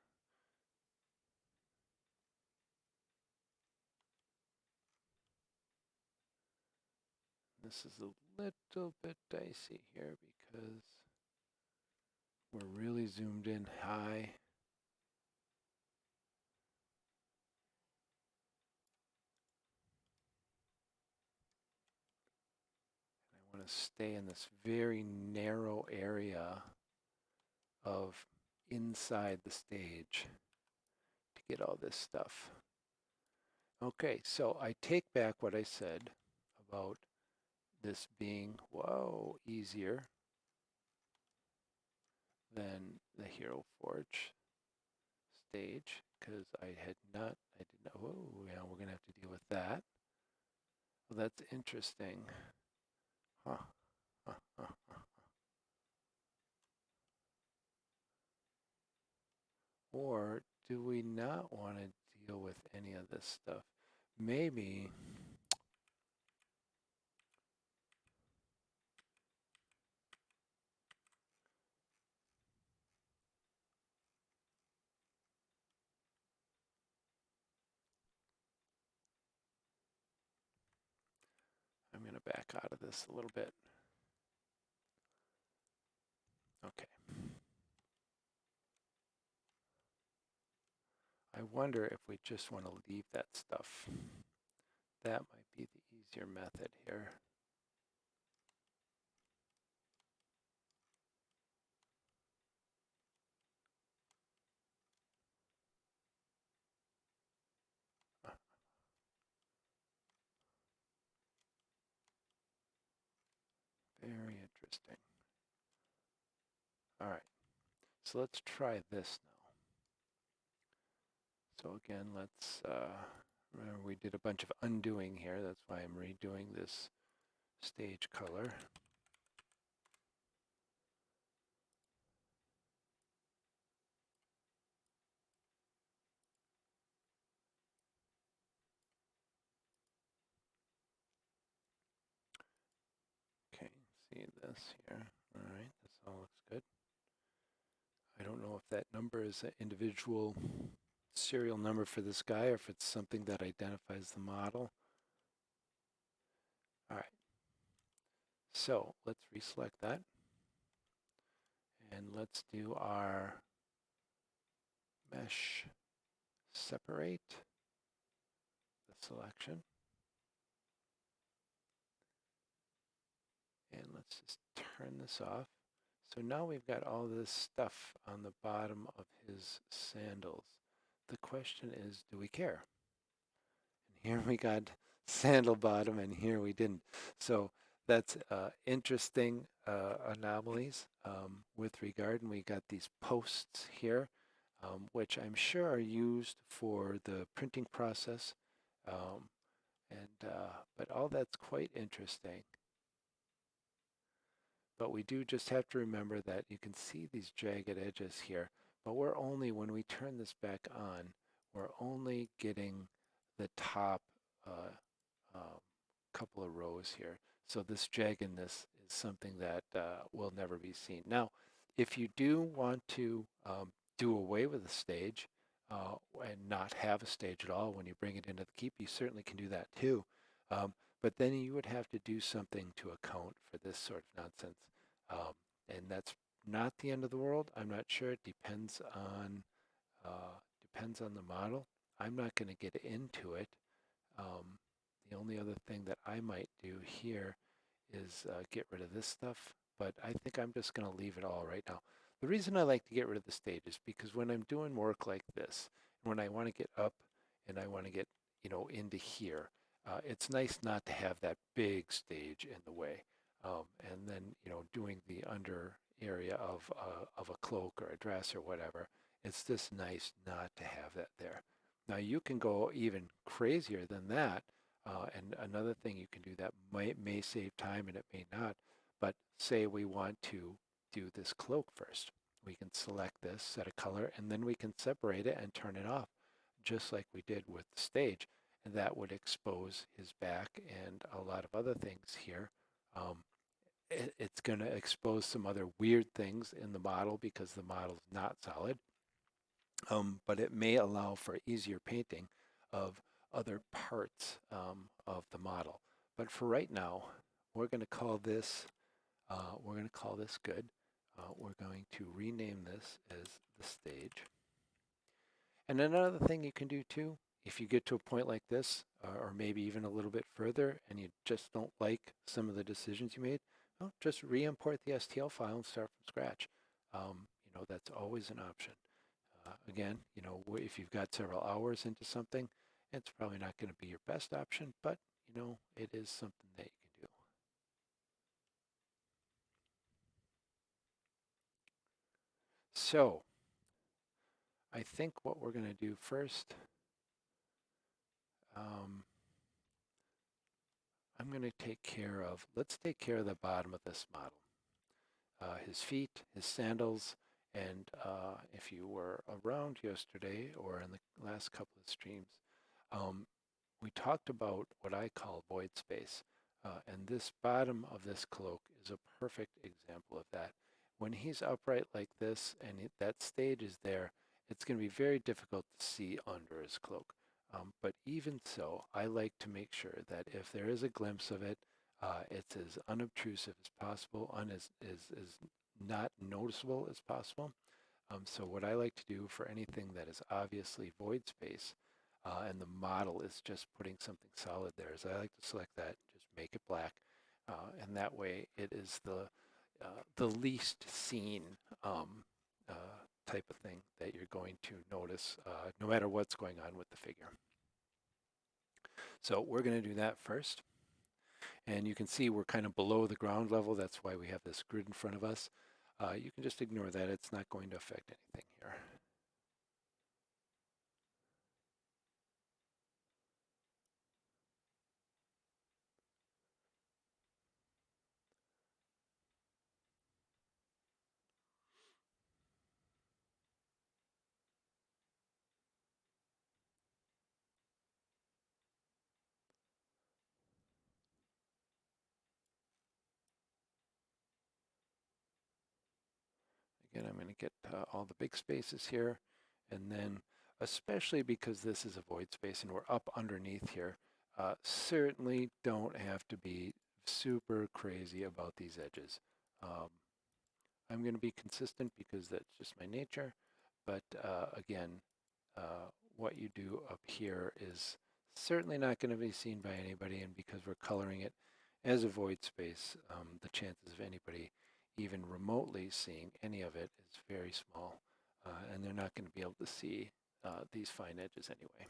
this is a little bit dicey here because we're really zoomed in high. I want to stay in this very narrow area of inside the stage to get all this stuff. Okay, so I take back what I said about this being, whoa, easier than the Hero Forge stage because I did not, whoa, yeah, we're going to have to deal with that. Well, that's interesting. Huh, huh, huh, huh. Or do we not want to deal with any of this stuff? Maybe, I'm going to back out of this a little bit. Okay. I wonder if we just want to leave that stuff. That might be the easier method here. Very interesting. All right, so let's try this now. So again, let's, remember we did a bunch of undoing here. That's why I'm redoing this stage color. Okay, see this here. All right, this all looks good. I don't know if that number is an individual serial number for this guy or if it's something that identifies the model. All right, so let's reselect that. And let's do our mesh separate the selection. And let's just turn this off. So now we've got all this stuff on the bottom of his sandals. The question is, do we care? And here we got sandal bottom and here we didn't. So that's interesting anomalies with regard. And we got these posts here, which I'm sure are used for the printing process. But all that's quite interesting. but we do just have to remember that you can see these jagged edges here, but we're only, when we turn this back on, we're only getting the top um, couple of rows here. So this jaggedness is something that will never be seen. Now, if you do want to do away with the stage and not have a stage at all when you bring it into the keep, you certainly can do that too. But then you would have to do something to account for this sort of nonsense. Um, and that's not the end of the world. I'm not sure. It depends on the model. I'm not going to get into it. Um, the only other thing that I might do here is get rid of this stuff, but I think I'm just going to leave it all right now. The reason I like to get rid of the stage is because when I'm doing work like this, when I want to get up and I want to get, into here, it's nice not to have that big stage in the way. And then, doing the under area of a cloak or a dress or whatever, it's just nice not to have that there. Now you can go even crazier than that. And another thing you can do that may save time and it may not, but say we want to do this cloak first. We can select this, set a color, and then we can separate it and turn it off, just like we did with the stage. And that would expose his back and a lot of other things here. Um, it's going to expose some other weird things in the model because the model is not solid. But it may allow for easier painting of other parts of the model. But for right now, we're going to call this good. We're going to rename this as the stage. And another thing you can do too, if you get to a point like this, or maybe even a little bit further, and you just don't like some of the decisions you made, well, just re-import the STL file and start from scratch. That's always an option. Again, if you've got several hours into something, it's probably not going to be your best option, but it is something that you can do. So I think what we're going to do first, um, let's take care of the bottom of this model. His feet, his sandals, and if you were around yesterday or in the last couple of streams, um, we talked about what I call void space. And this bottom of this cloak is a perfect example of that. When he's upright like this and that stage is there, it's going to be very difficult to see under his cloak. But even so, I like to make sure that if there is a glimpse of it, it's as unobtrusive as possible, as not noticeable as possible. So what I like to do for anything that is obviously void space, and the model is just putting something solid there, is I like to select that, just make it black, and that way it is the least seen uh, type of thing that you're going to notice, no matter what's going on with the figure. So we're going to do that first. And you can see we're kind of below the ground level. That's why we have this grid in front of us. You can just ignore that. It's not going to affect anything here. Again, I'm going to get all the big spaces here. And then, especially because this is a void space and we're up underneath here, certainly don't have to be super crazy about these edges. I'm going to be consistent because that's just my nature. But again, what you do up here is certainly not going to be seen by anybody. And because we're coloring it as a void space, the chances of anybody even remotely seeing any of it is very small. And they're not going to be able to see these fine edges anyway.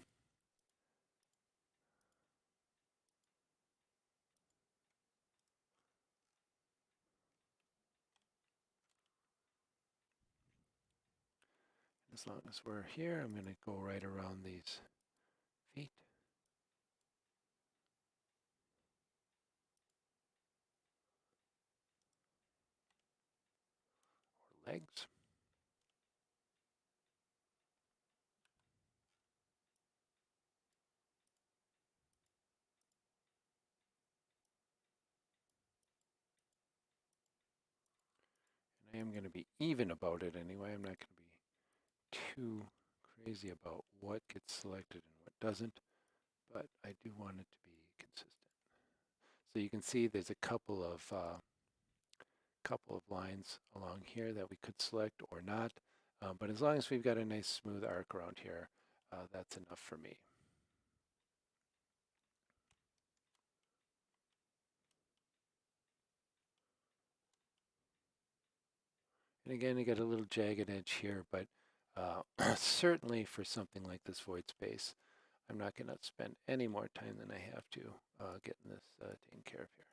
As long as we're here, I'm going to go right around these feet. legs. And I am going to be even about it anyway. I'm not going to be too crazy about what gets selected and what doesn't, but I do want it to be consistent. So you can see there's a couple of lines along here that we could select or not, but as long as we've got a nice smooth arc around here, that's enough for me. And again, you get a little jagged edge here, but certainly for something like this void space, I'm not going to spend any more time than I have to getting this taken care of here.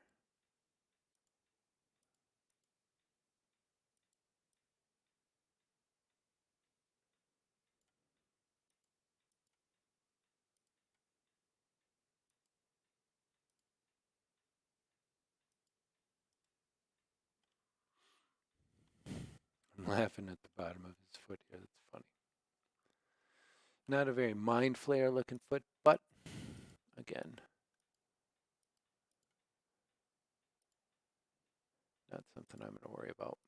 I'm laughing at the bottom of his foot here. That's funny. Not a very mind flayer looking foot, but again, not something I'm going to worry about.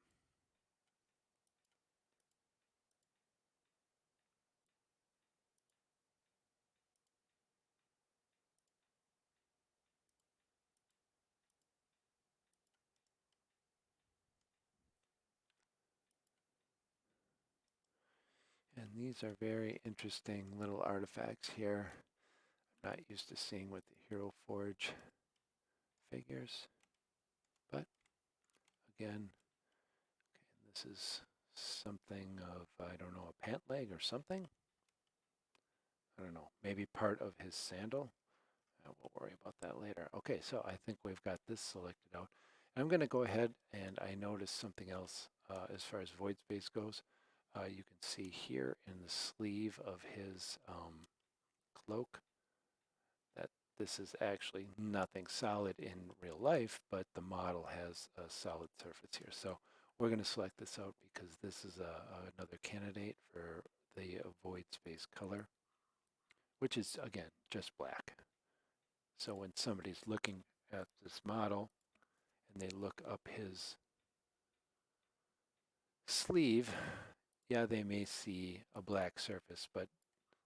And these are very interesting little artifacts here. I'm not used to seeing with the Hero Forge figures, but again, okay, this is something of, I don't know, a pant leg or something. I don't know, maybe part of his sandal. We'll worry about that later. Okay, so I think we've got this selected out. I'm going to go ahead and I noticed something else as far as void space goes. You can see here in the sleeve of his cloak that this is actually nothing solid in real life, but the model has a solid surface here. So we're going to select this out because this is another candidate for the void space color, which is, again, just black. So when somebody's looking at this model and they look up his sleeve, yeah, they may see a black surface, but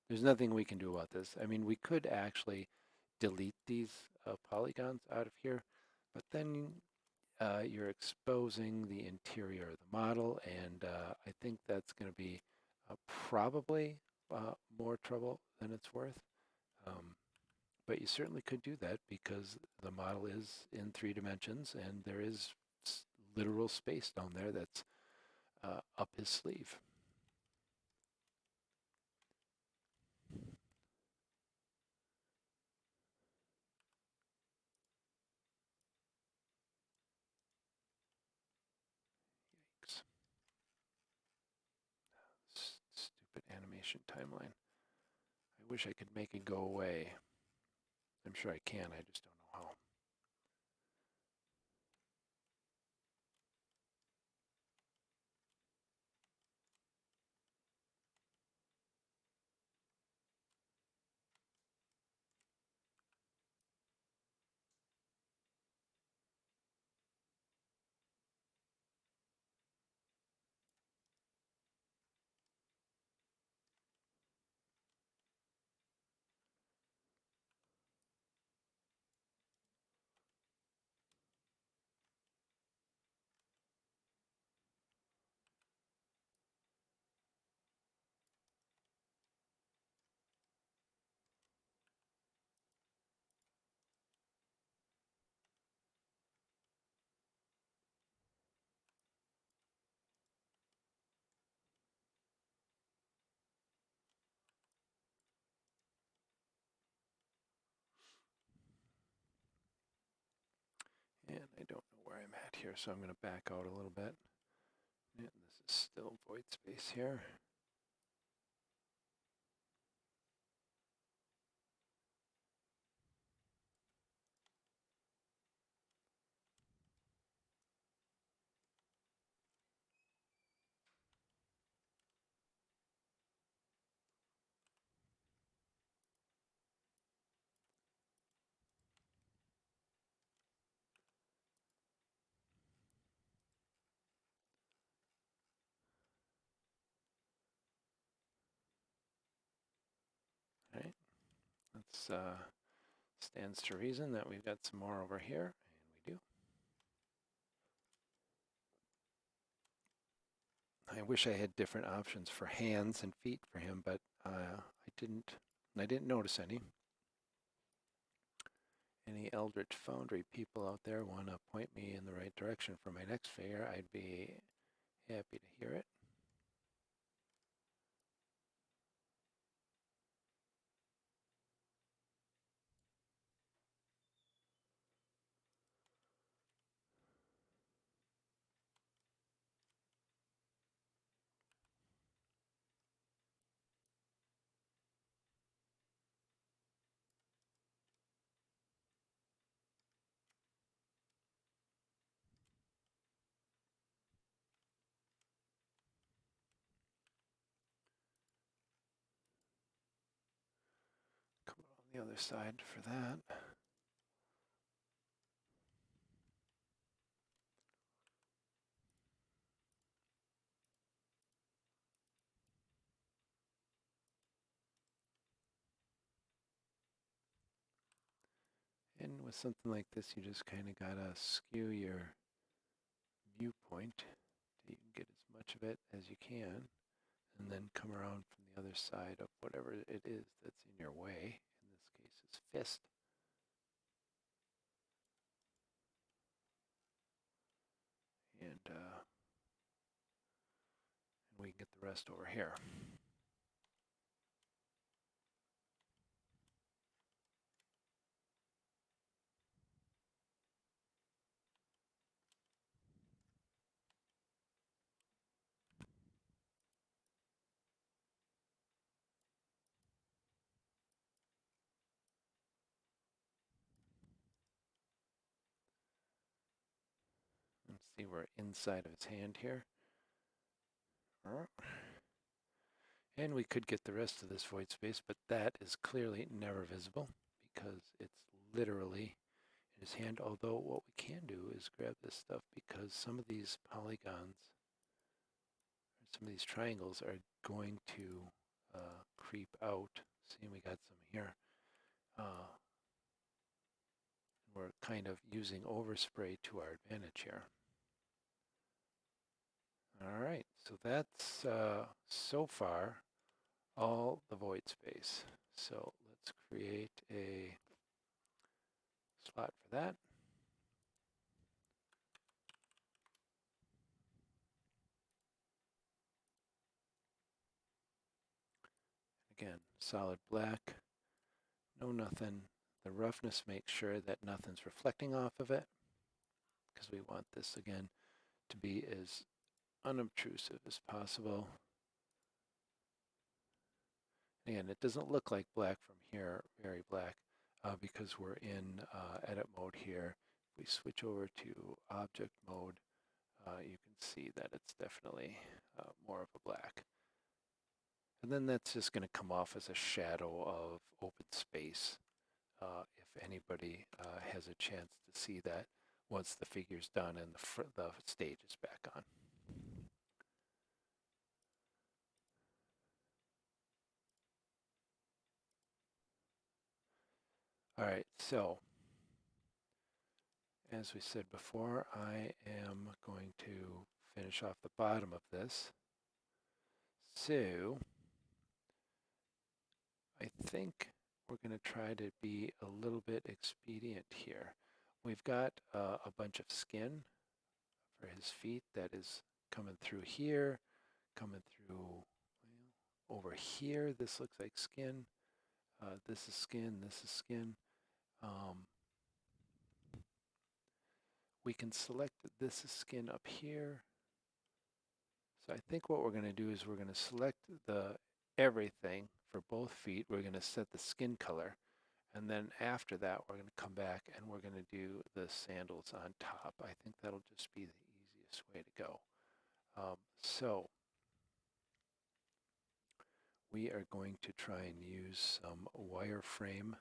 there's nothing we can do about this. I mean, we could actually delete these polygons out of here, but then you're exposing the interior of the model, and I think that's going to be probably more trouble than it's worth. But you certainly could do that because the model is in 3 dimensions and there is literal space down there that's up his sleeve. Yikes. Stupid animation timeline. I wish I could make it go away. I'm sure I can, I just don't know how. And I don't know where I'm at here, so I'm going to back out a little bit. And this is still void space here. stands to reason that we've got some more over here, and we do. I wish I had different options for hands and feet for him, but I didn't notice any. Any Eldritch Foundry people out there want to point me in the right direction for my next figure, I'd be happy to hear it. Come on the other side for that. And with something like this, you just kind of gotta skew your viewpoint so you can get as much of it as you can, and then come around from the other side of whatever it is that's in your way. In this case, his fist. And we can get the rest over here. Let's see, we're inside of its hand here. And we could get the rest of this void space, but that is clearly never visible because it's literally in his hand. Although what we can do is grab this stuff because some of these polygons, some of these triangles are going to creep out. See, we got some here. We're kind of using overspray to our advantage here. All right, so that's so far all the void space. So let's create a slot for that. Again, solid black, no nothing. The roughness makes sure that nothing's reflecting off of it because we want this again to be as unobtrusive as possible. Again, it doesn't look like black from here, very black, because we're in edit mode here. If we switch over to object mode, you can see that it's definitely more of a black. And then that's just going to come off as a shadow of open space if anybody has a chance to see that once the figure's done and the stage is back on. All right, so as we said before, I am going to finish off the bottom of this. So I think we're going to try to be a little bit expedient here. We've got a bunch of skin for his feet that is coming through here, coming through over here. This looks like skin. This is skin. This is skin. We can select that this is skin up here. So I think what we're going to do is we're going to select the everything for both feet. We're going to set the skin color. And then after that, we're going to come back and we're going to do the sandals on top. I think that'll just be the easiest way to go. So we are going to try and use some wireframe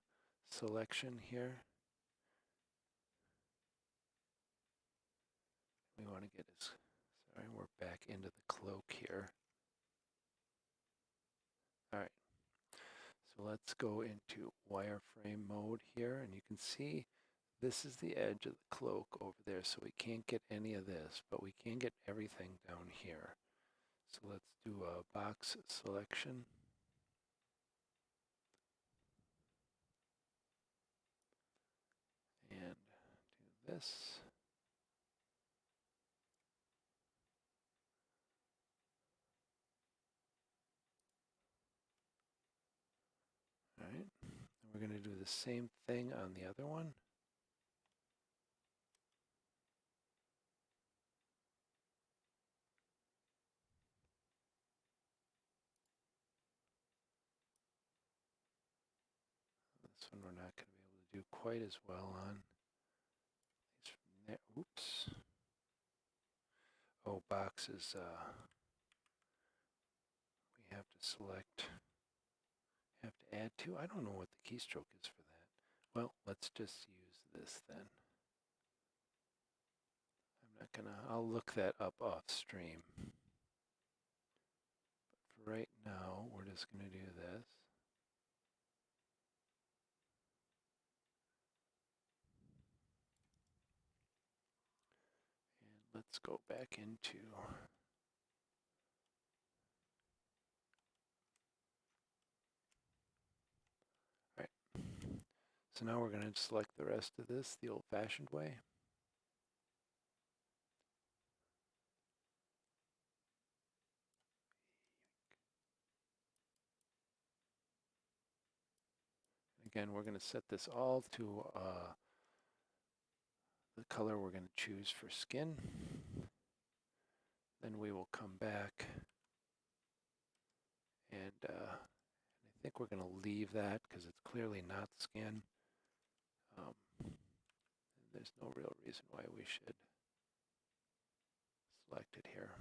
selection here. We want to get his, sorry, we're back into the cloak here. All right, so let's go into wireframe mode here, and you can see this is the edge of the cloak over there, so we can't get any of this, but we can get everything down here. So let's do a box selection. And do this. All right, and we're going to do the same thing on the other one. This one we're not going to be able to do quite as well on. Oops. Oh, boxes. We have to select, have to add to. I don't know what the keystroke is for that. Well, let's just use this then. I'm not gonna, I'll look that up off stream. But for right now, we're just gonna do this. And let's go back into right. So now we're going to select the rest of this the old-fashioned way. Again, we're going to set this all to the color we're going to choose for skin. Then we will come back and I think we're going to leave that because it's clearly not skin. There's no real reason why we should select it here.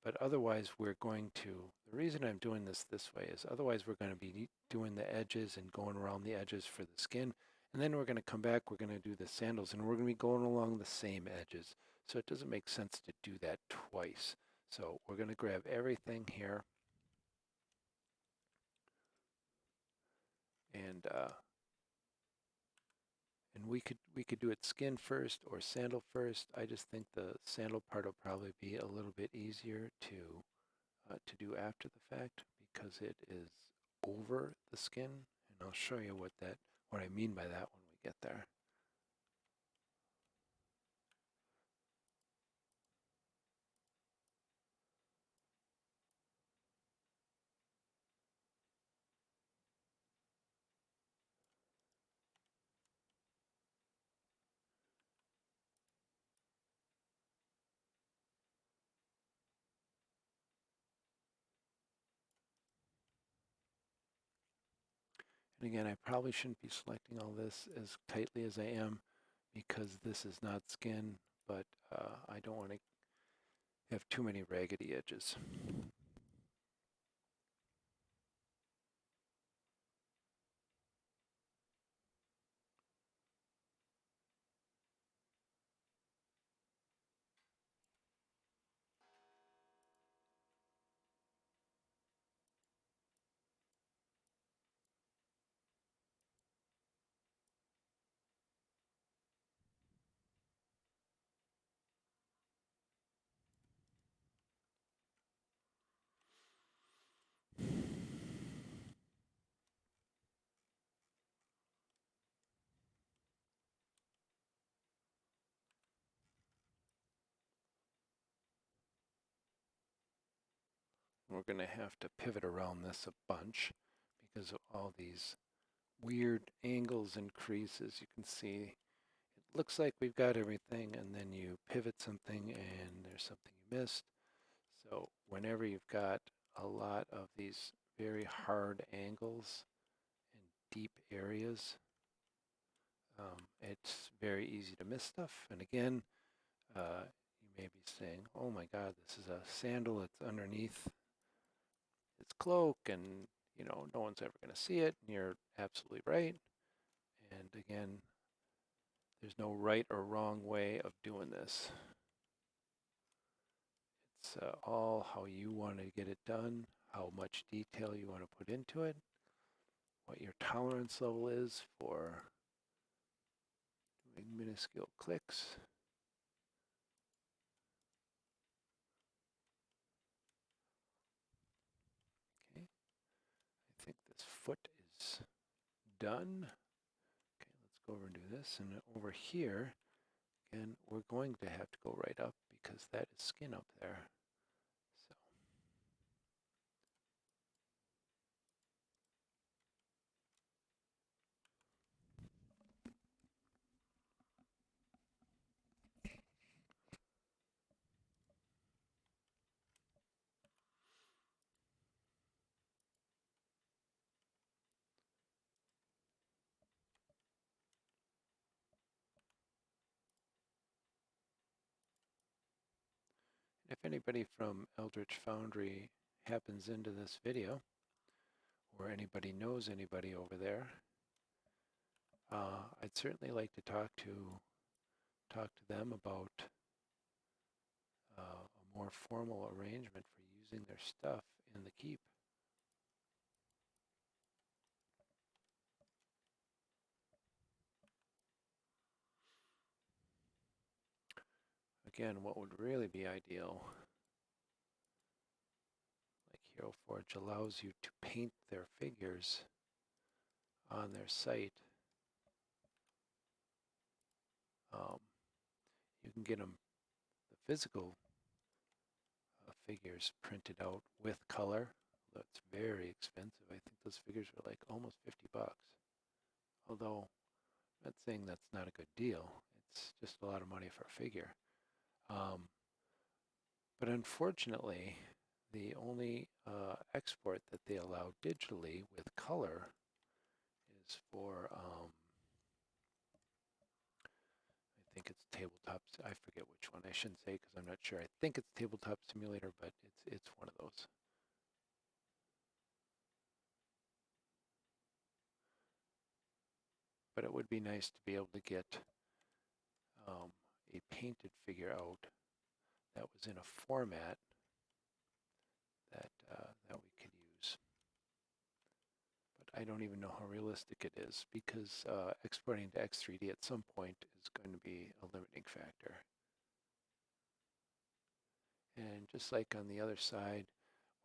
But otherwise, we're going to, the reason I'm doing this way is otherwise we're going to be doing the edges and going around the edges for the skin. And then we're going to come back, we're going to do the sandals, and we're going to be going along the same edges. So it doesn't make sense to do that twice. So we're going to grab everything here. And we could do it skin first or sandal first. I just think the sandal part will probably be a little bit easier to do after the fact because it is over the skin, and I'll show you what I mean by that when we get there. And again, I probably shouldn't be selecting all this as tightly as I am because this is not skin, but I don't want to have too many raggedy edges. We're going to have to pivot around this a bunch because of all these weird angles and creases. You can see it looks like we've got everything, and then you pivot something and there's something you missed. So whenever you've got a lot of these very hard angles and deep areas, it's very easy to miss stuff. And again, you may be saying, oh my God, this is a sandal, it's underneath its cloak, and no one's ever going to see it, and you're absolutely right. And again, there's no right or wrong way of doing this. It's all how you want to get it done, how much detail you want to put into it, what your tolerance level is for doing minuscule clicks. Okay, I think this foot is done. Okay, let's go over and do this. And over here, again, we're going to have to go right up because that is skin up there. So if anybody from Eldritch Foundry happens into this video, or anybody knows anybody over there, I'd certainly like to talk to them about a more formal arrangement for using their stuff in the keep. Again, what would really be ideal, like Hero Forge allows you to paint their figures on their site. You can get them, the physical figures printed out with color. That's very expensive. I think those figures were like almost 50 bucks. Although, I'm not saying that's not a good deal. It's just a lot of money for a figure. But unfortunately, the only export that they allow digitally with color is for, I think it's Tabletop, I forget which one, I shouldn't say because I'm not sure. I think it's Tabletop Simulator, but it's one of those. But it would be nice to be able to get a painted figure out that was in a format that we could use. But I don't even know how realistic it is because exporting to X3D at some point is going to be a limiting factor. And just like on the other side,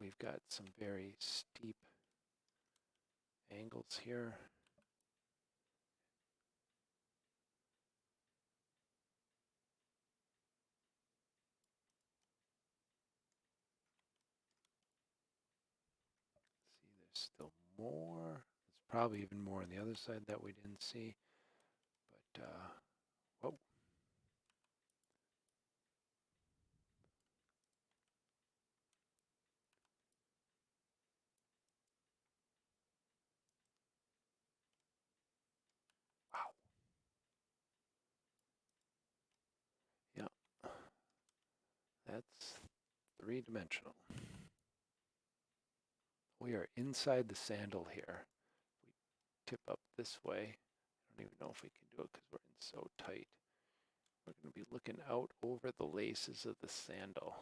we've got some very steep angles here. See, there's still more. There's probably even more on the other side that we didn't see. But, whoa. Wow. Yeah. That's three-dimensional. We are inside the sandal here. We tip up this way. I don't even know if we can do it because we're in so tight. We're going to be looking out over the laces of the sandal.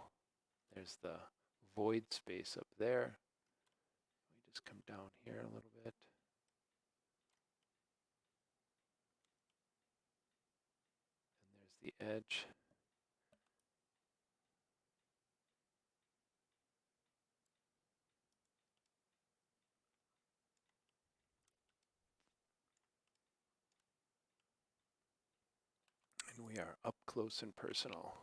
There's the void space up there. We just come down here a little bit. And there's the edge. And we are up close and personal.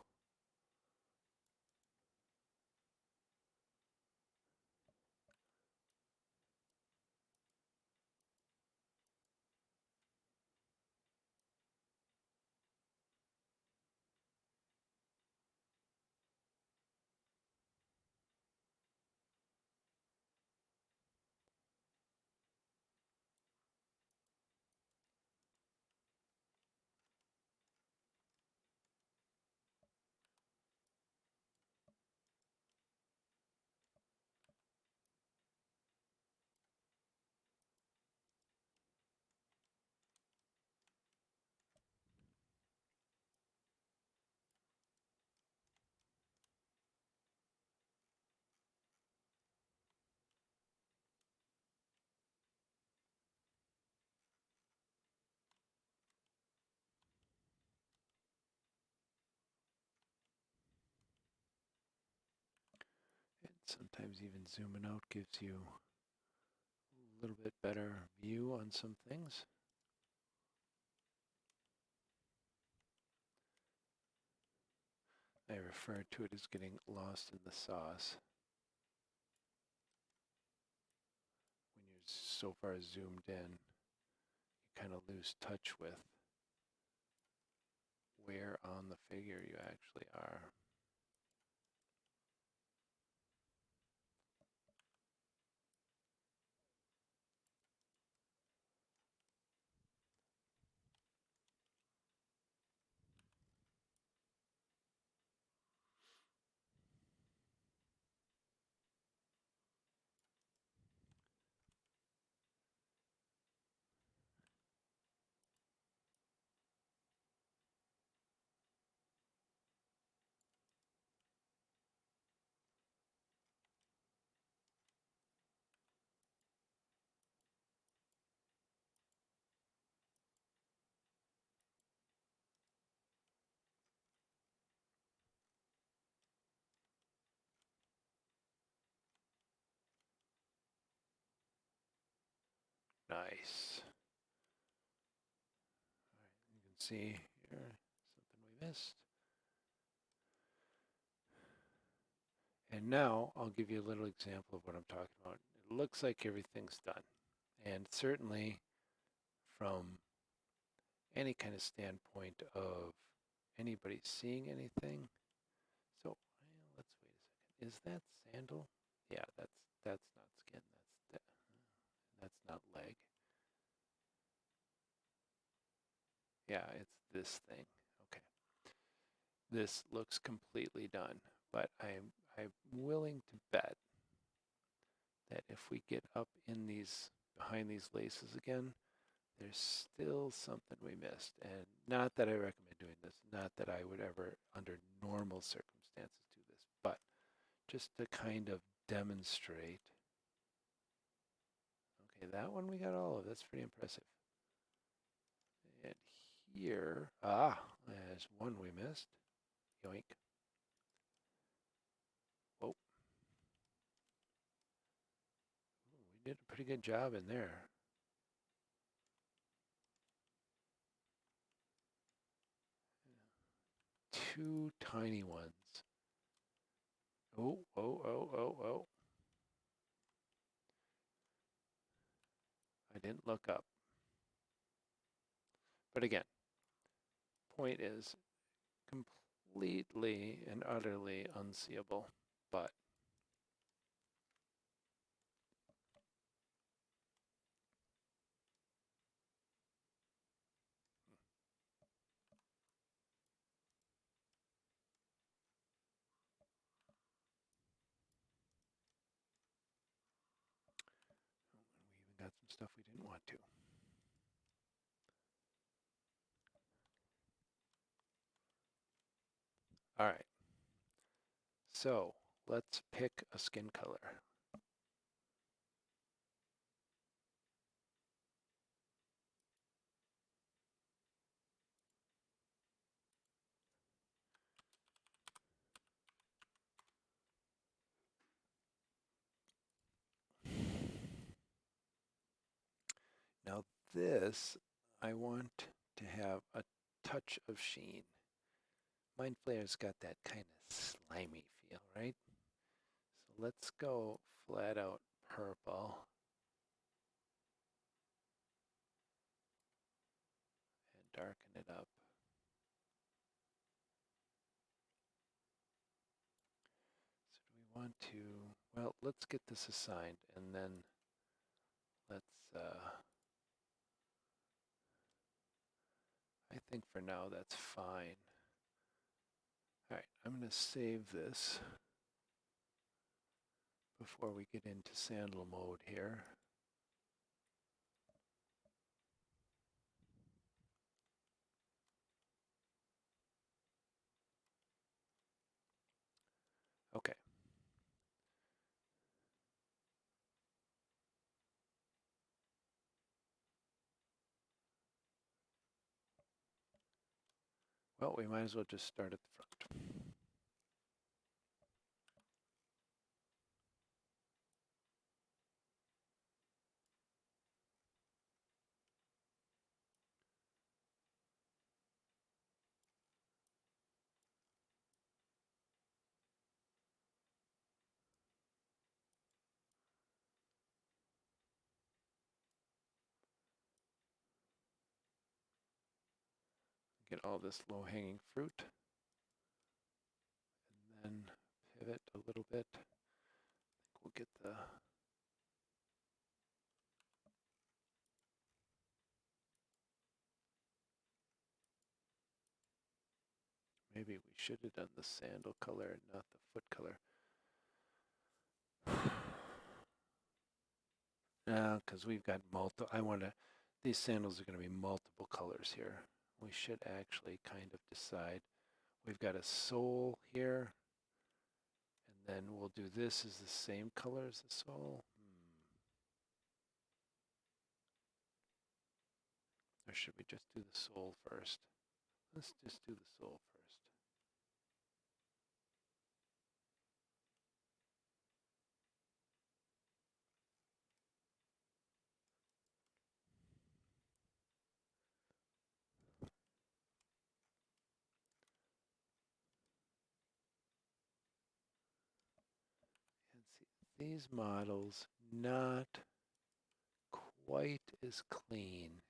Sometimes even zooming out gives you a little bit better view on some things. I refer to it as getting lost in the sauce. When you're so far zoomed in, you kind of lose touch with where on the figure you actually are. Nice. All right, you can see here something we missed. And now I'll give you a little example of what I'm talking about. It looks like everything's done. And certainly from any kind of standpoint of anybody seeing anything. So let's wait a second. Is that sandal? Yeah, that's not skin. That's not leg. Yeah, it's this thing. Okay. This looks completely done, but I'm willing to bet that if we get up in these behind these laces again, there's still something we missed. And not that I recommend doing this, not that I would ever under normal circumstances do this, but just to kind of demonstrate. Okay, that one we got all of. That's pretty impressive. And here, there's one we missed. Yoink. Whoa. We did a pretty good job in there. Two tiny ones. Oh, oh, oh, oh, oh. I didn't look up. But again, point is completely and utterly unseeable, but we even got some stuff we didn't want to. All right. So let's pick a skin color. Now this, I want to have a touch of sheen. Mind Flayer's got that kind of slimy feel, right? So let's go flat out purple and darken it up. So do we want to, well, let's get this assigned and then let's, I think for now that's fine. All right, I'm going to save this before we get into sandal mode here. Okay. Well, we might as well just start at the front. get all this low-hanging fruit and then pivot a little bit. I think we'll get the maybe we should have done the sandal color, not the foot color. No, because we've got multiple. These sandals are going to be multiple colors here. We should actually kind of decide. We've got a sole here, and then we'll do this as the same color as the sole. Or should we just do the sole first? Let's just do the sole first. And see, these models not quite as clean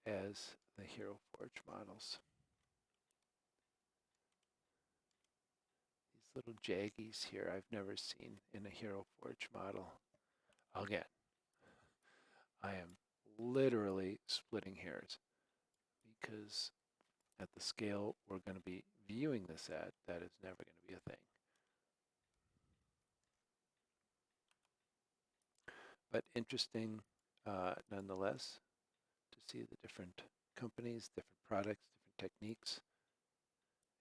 as the Hero Forge models. These little jaggies here I've never seen in a Hero Forge model. Again, I am literally splitting hairs because at the scale we're going to be viewing this at, that is never going to be a thing. But interesting nonetheless to see the different companies, different products, different techniques.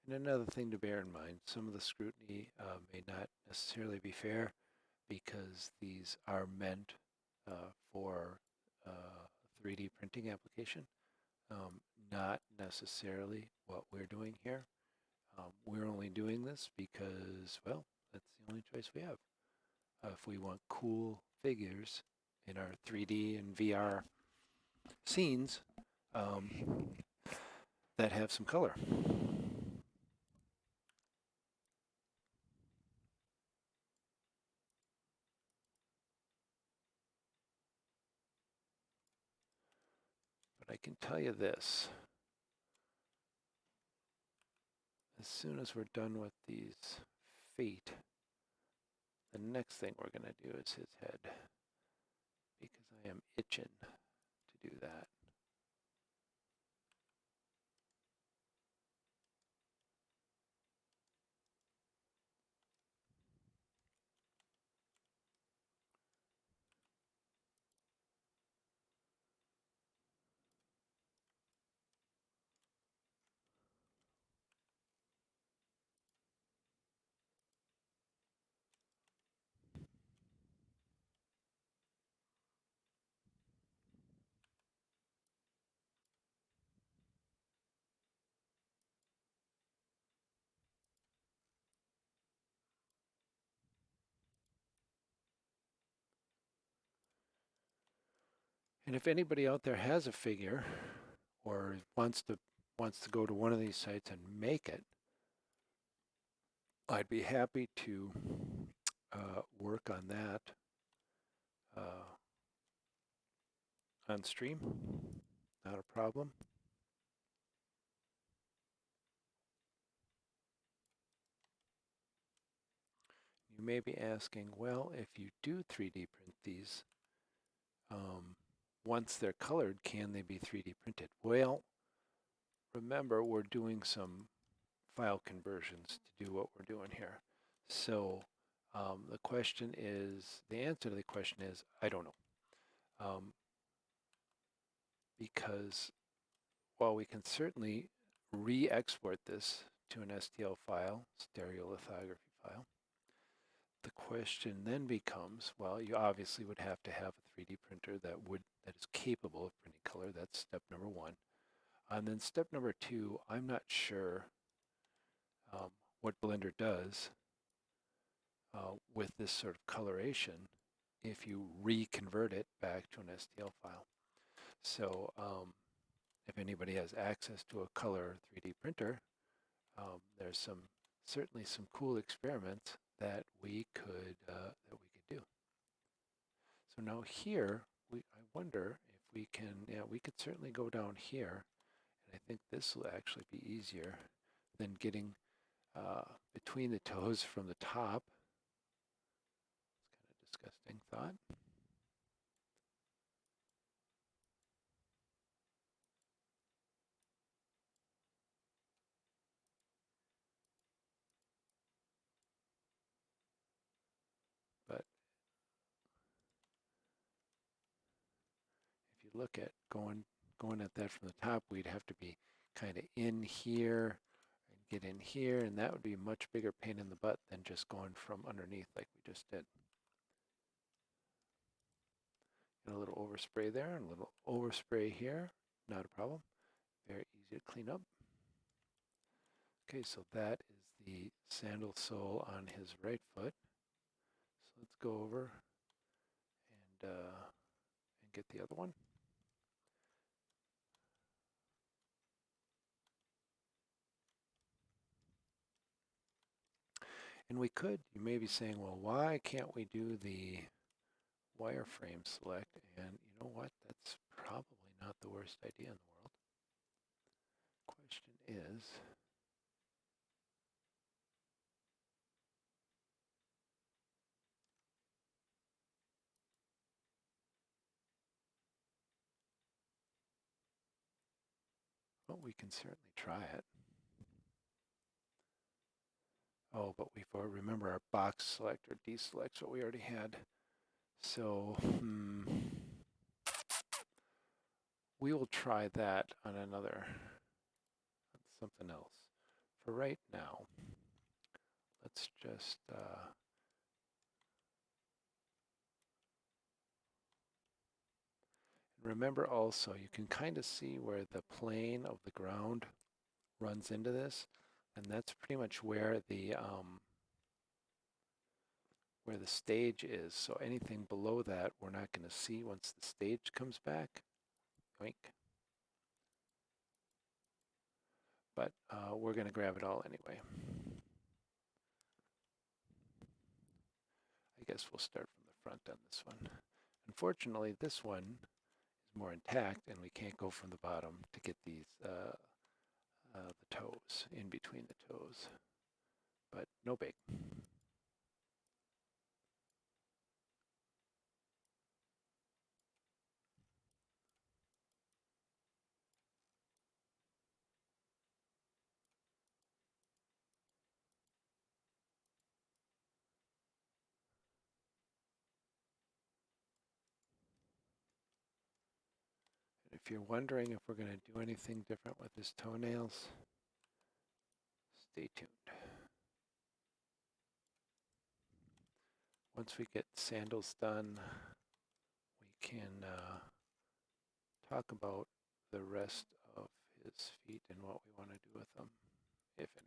And another thing to bear in mind, some of the scrutiny may not necessarily be fair because these are meant for 3D printing application, not necessarily what we're doing here. We're only doing this because, well, that's the only choice we have. If we want cool figures in our 3D and VR scenes that have some color. But I can tell you this. As soon as we're done with these feet, the next thing we're going to do is his head, because I am itching to do that. And if anybody out there has a figure or wants to go to one of these sites and make it, I'd be happy to work on that on stream. Not a problem. You may be asking, well, if you do 3D print these, once they're colored, can they be 3D printed? Well, remember, we're doing some file conversions to do what we're doing here. So the answer to the question is, I don't know. Because while we can certainly re-export this to an STL file, stereolithography file, the question then becomes, well, you obviously would have to have a 3D printer that is capable of printing color. That's step number one. And then step number two, I'm not sure what Blender does with this sort of coloration if you reconvert it back to an STL file. So if anybody has access to a color 3D printer, there's certainly some cool experiments that we could do. So now here, I wonder if we can, we could certainly go down here, And I think this will actually be easier than getting between the toes from the top. It's kind of disgusting thought. But if you look at going at that from the top, we'd have to be kind of in here and get in here, and that would be a much bigger pain in the butt than just going from underneath like we just did. And a little overspray there and a little overspray here, not a problem. Very easy to clean up. Okay, so that is the sandal sole on his right foot. So let's go over and get the other one. And we could, you may be saying, well, why can't we do the wireframe select? And you know what? That's probably not the worst idea in the world. Question is, well, we can certainly try it. Oh, but we've already, remember our box select or deselect's what we already had. So, we will try that on something else. For right now, let's just remember also, you can kind of see where the plane of the ground runs into this, and that's pretty much where the stage is. So anything below that, we're not going to see once the stage comes back. Yoink. But we're going to grab it all anyway. I guess we'll start from the front on this one. Unfortunately, this one is more intact, and we can't go from the bottom to get these the toes, in between the toes. But no big. If you're wondering if we're going to do anything different with his toenails, stay tuned. Once we get sandals done, we can talk about the rest of his feet and what we want to do with them, if anything.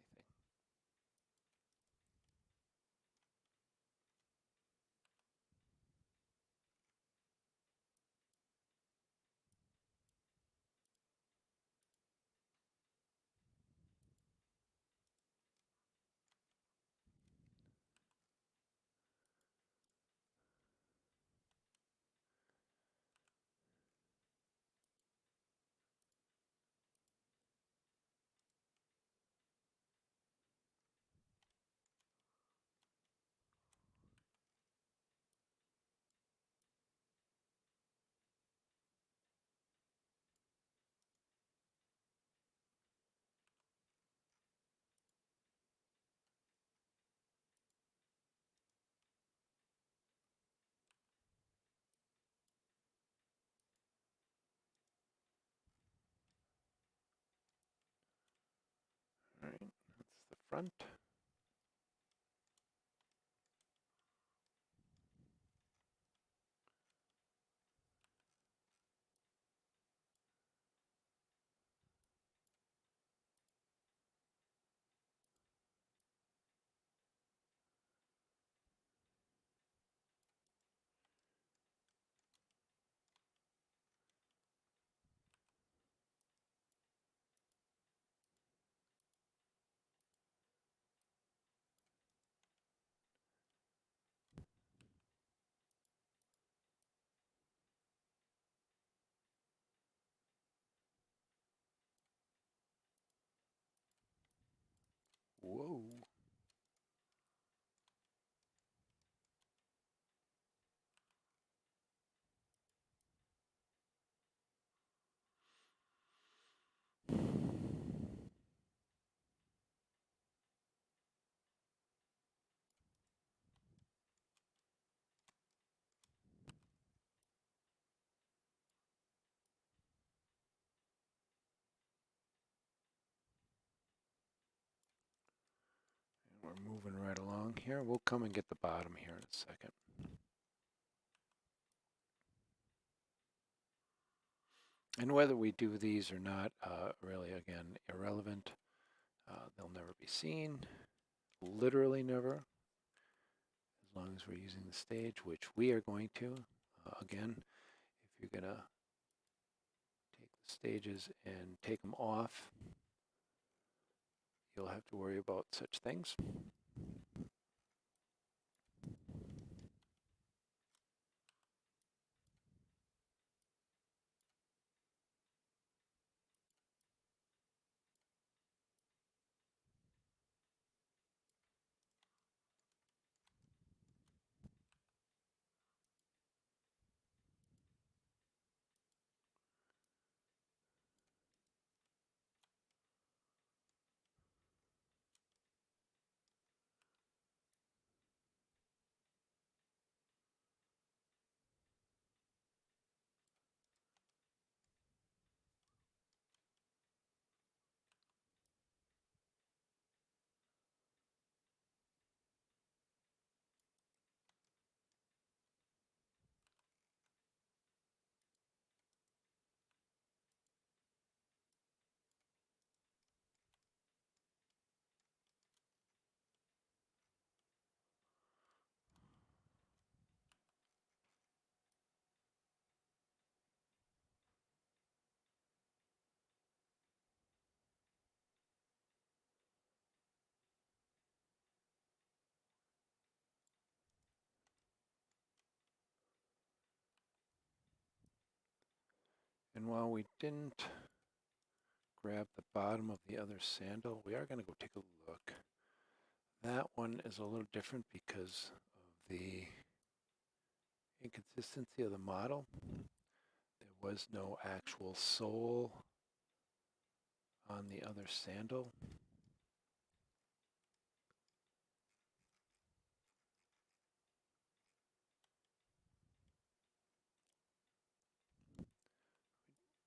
All right, that's the front. moving right along here. We'll come and get the bottom here in a second. And whether we do these or not, really, again, irrelevant. They'll never be seen, literally never, as long as we're using the stage, which we are going to. Again, if you're going to take the stages and take them off, you'll have to worry about such things. And while we didn't grab the bottom of the other sandal, we are going to go take a look. That one is a little different because of the inconsistency of the model. There was no actual sole on the other sandal.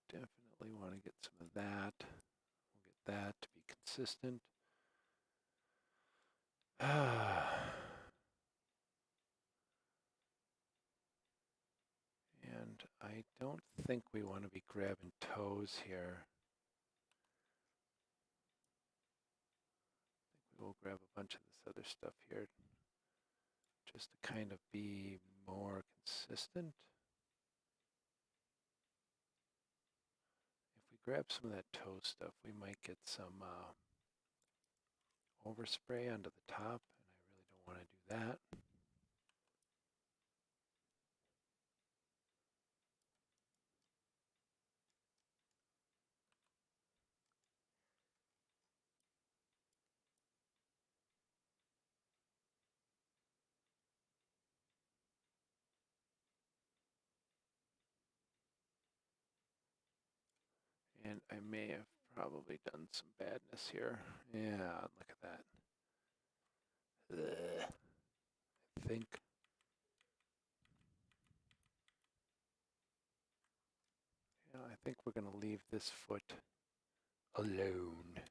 Definitely want to get some of that. We'll get that to be consistent. And I don't think we want to be grabbing toes here. I think we will grab a bunch of this other stuff here just to kind of be more consistent. If we grab some of that toe stuff, we might get some overspray onto the top, and I really don't want to do that. And I may have probably done some badness here. Yeah, look at that. Ugh. I think. Yeah, I think we're going to leave this foot alone.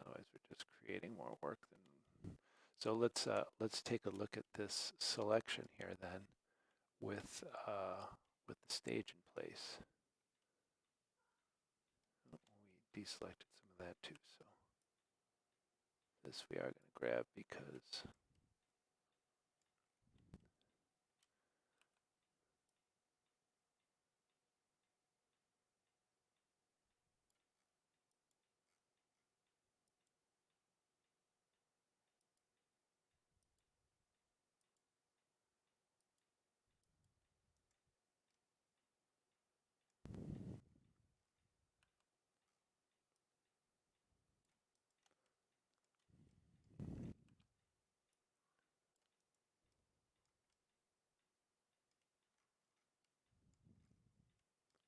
Otherwise, we're just creating more work than. So let's take a look at this selection here then, with the stage in place. We deselected some of that too, so this we are going to grab because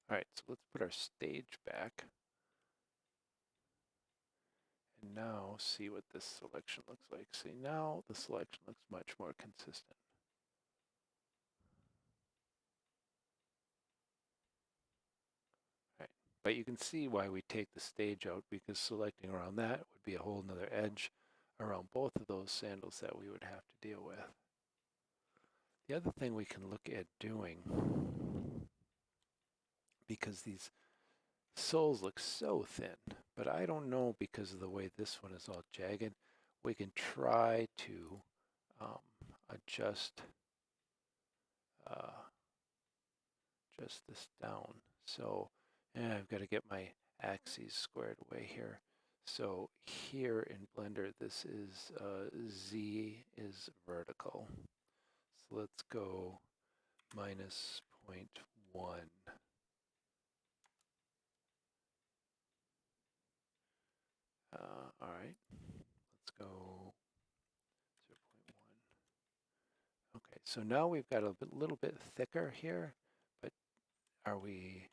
all right, so let's put our stage back. And now see what this selection looks like. See, now the selection looks much more consistent. Right. But you can see why we take the stage out, because selecting around that would be a whole nother edge around both of those sandals that we would have to deal with. The other thing we can look at doing, because these soles look so thin, but I don't know because of the way this one is all jagged, we can try to um, adjust this down. So, and I've got to get my axes squared away here. So here in Blender, this is Z is vertical. So let's go minus 0.1. All right, let's go 0.1. Okay, so now we've got a little bit thicker here, but are we,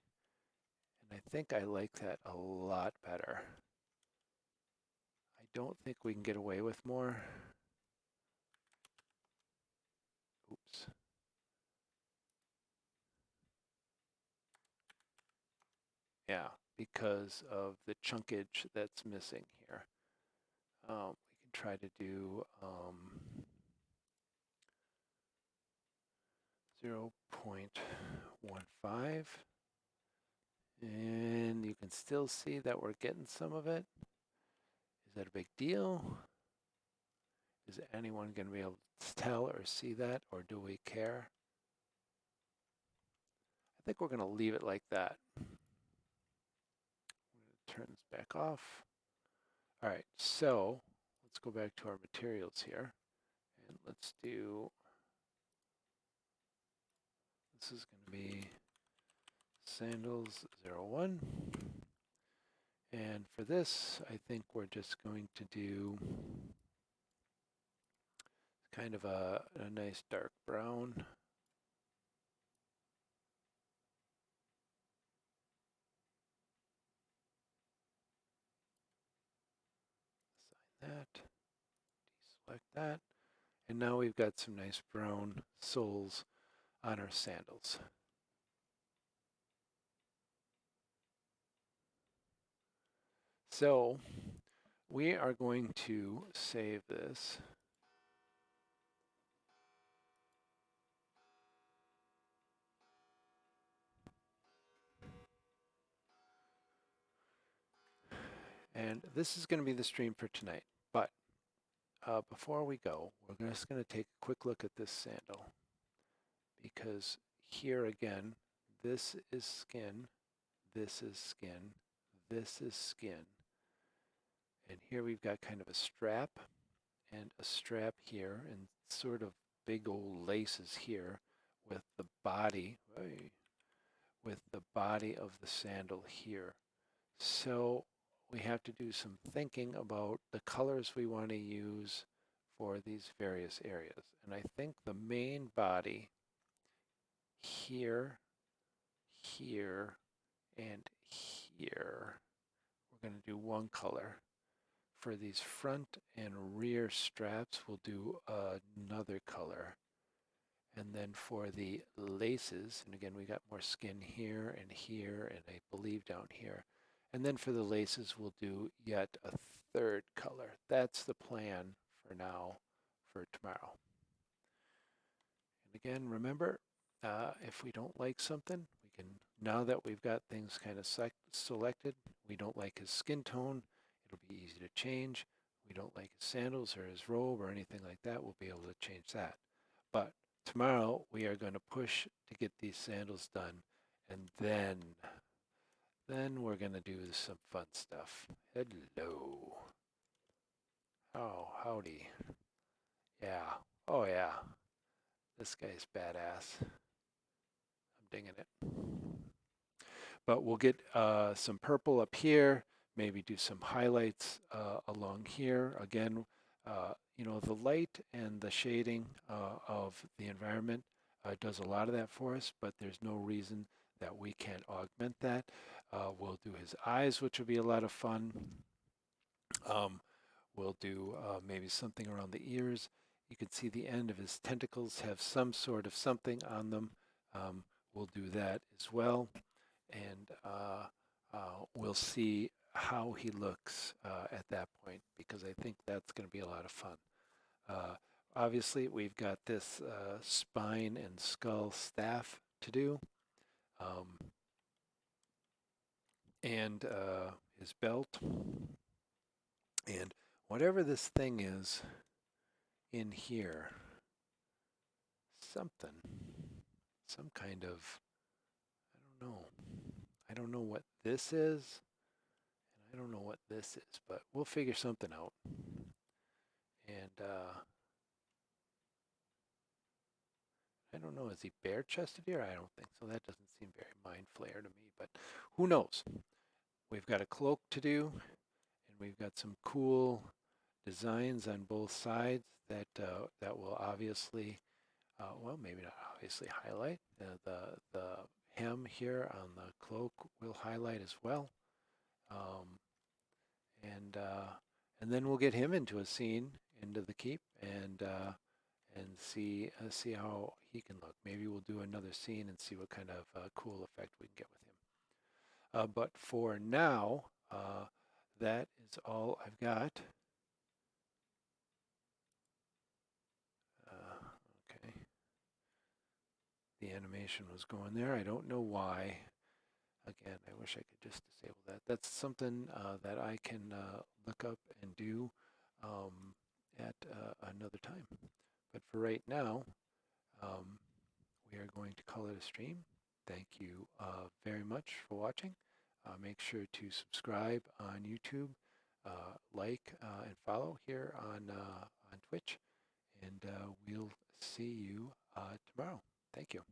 and I think I like that a lot better. I don't think we can get away with more. Oops. Yeah, because of the chunkage that's missing here. We can try to do 0.15, and you can still see that we're getting some of it. Is that a big deal? Is anyone going to be able to tell or see that, or do we care? I think we're going to leave it like that. I'm going to turn this back off. All right, so let's go back to our materials here, and let's do, this is going to be sandals 01. And for this, I think we're just going to do kind of a nice dark brown. Assign that, deselect that. And now we've got some nice brown soles on our sandals. So we are going to save this. And this is going to be the stream for tonight. But before we go, we're just going to take a quick look at this sandal. Because here again, this is skin, this is skin, this is skin. And here we've got kind of a strap and a strap here and sort of big old laces here with the body, of the sandal here. So we have to do some thinking about the colors we want to use for these various areas. And I think the main body here, here, and here, we're going to do one color. For these front and rear straps, we'll do another color. And then for the laces, and again, we got more skin here, and I believe down here. And then for the laces, we'll do yet a third color. That's the plan for now, for tomorrow. And again, remember, if we don't like something, we can, now that we've got things kind of selected, we don't like his skin tone, it'll be easy to change. We don't like his sandals or his robe or anything like that, we'll be able to change that. But tomorrow we are going to push to get these sandals done, and then we're going to do some fun stuff. Hello. Oh, howdy. Yeah. Oh, yeah. This guy's badass. I'm digging it. But we'll get some purple up here, maybe do some highlights along here. Again, you know, the light and the shading of the environment does a lot of that for us, but there's no reason that we can't augment that. We'll do his eyes, which will be a lot of fun. We'll do maybe something around the ears. You can see the end of his tentacles have some sort of something on them. We'll do that as well. And we'll see how he looks at that point, because I think that's going to be a lot of fun. Uh, Obviously, we've got this spine and skull staff to do, um, and his belt, and whatever this thing is in here, something, some kind of, I don't know. I don't know what this is, and I don't know what this is, but we'll figure something out. And I don't know, is he bare chested here? I don't think so. That doesn't seem very mind flayer to me, but who knows? We've got a cloak to do, and we've got some cool designs on both sides that will obviously, well, maybe not obviously highlight. The hem here on the cloak will highlight as well. Um, and and then we'll get him into a scene, into the keep, and see how he can look. Maybe we'll do another scene and see what kind of cool effect we can get with him. But for now, that is all I've got. Okay, the animation was going there. I don't know why. Again, I wish I could just disable that. That's something that I can look up and do at another time. But for right now, um, we are going to call it a stream. Thank you very much for watching. Make sure to subscribe on YouTube, like and follow here on Twitch, and we'll see you tomorrow. Thank you.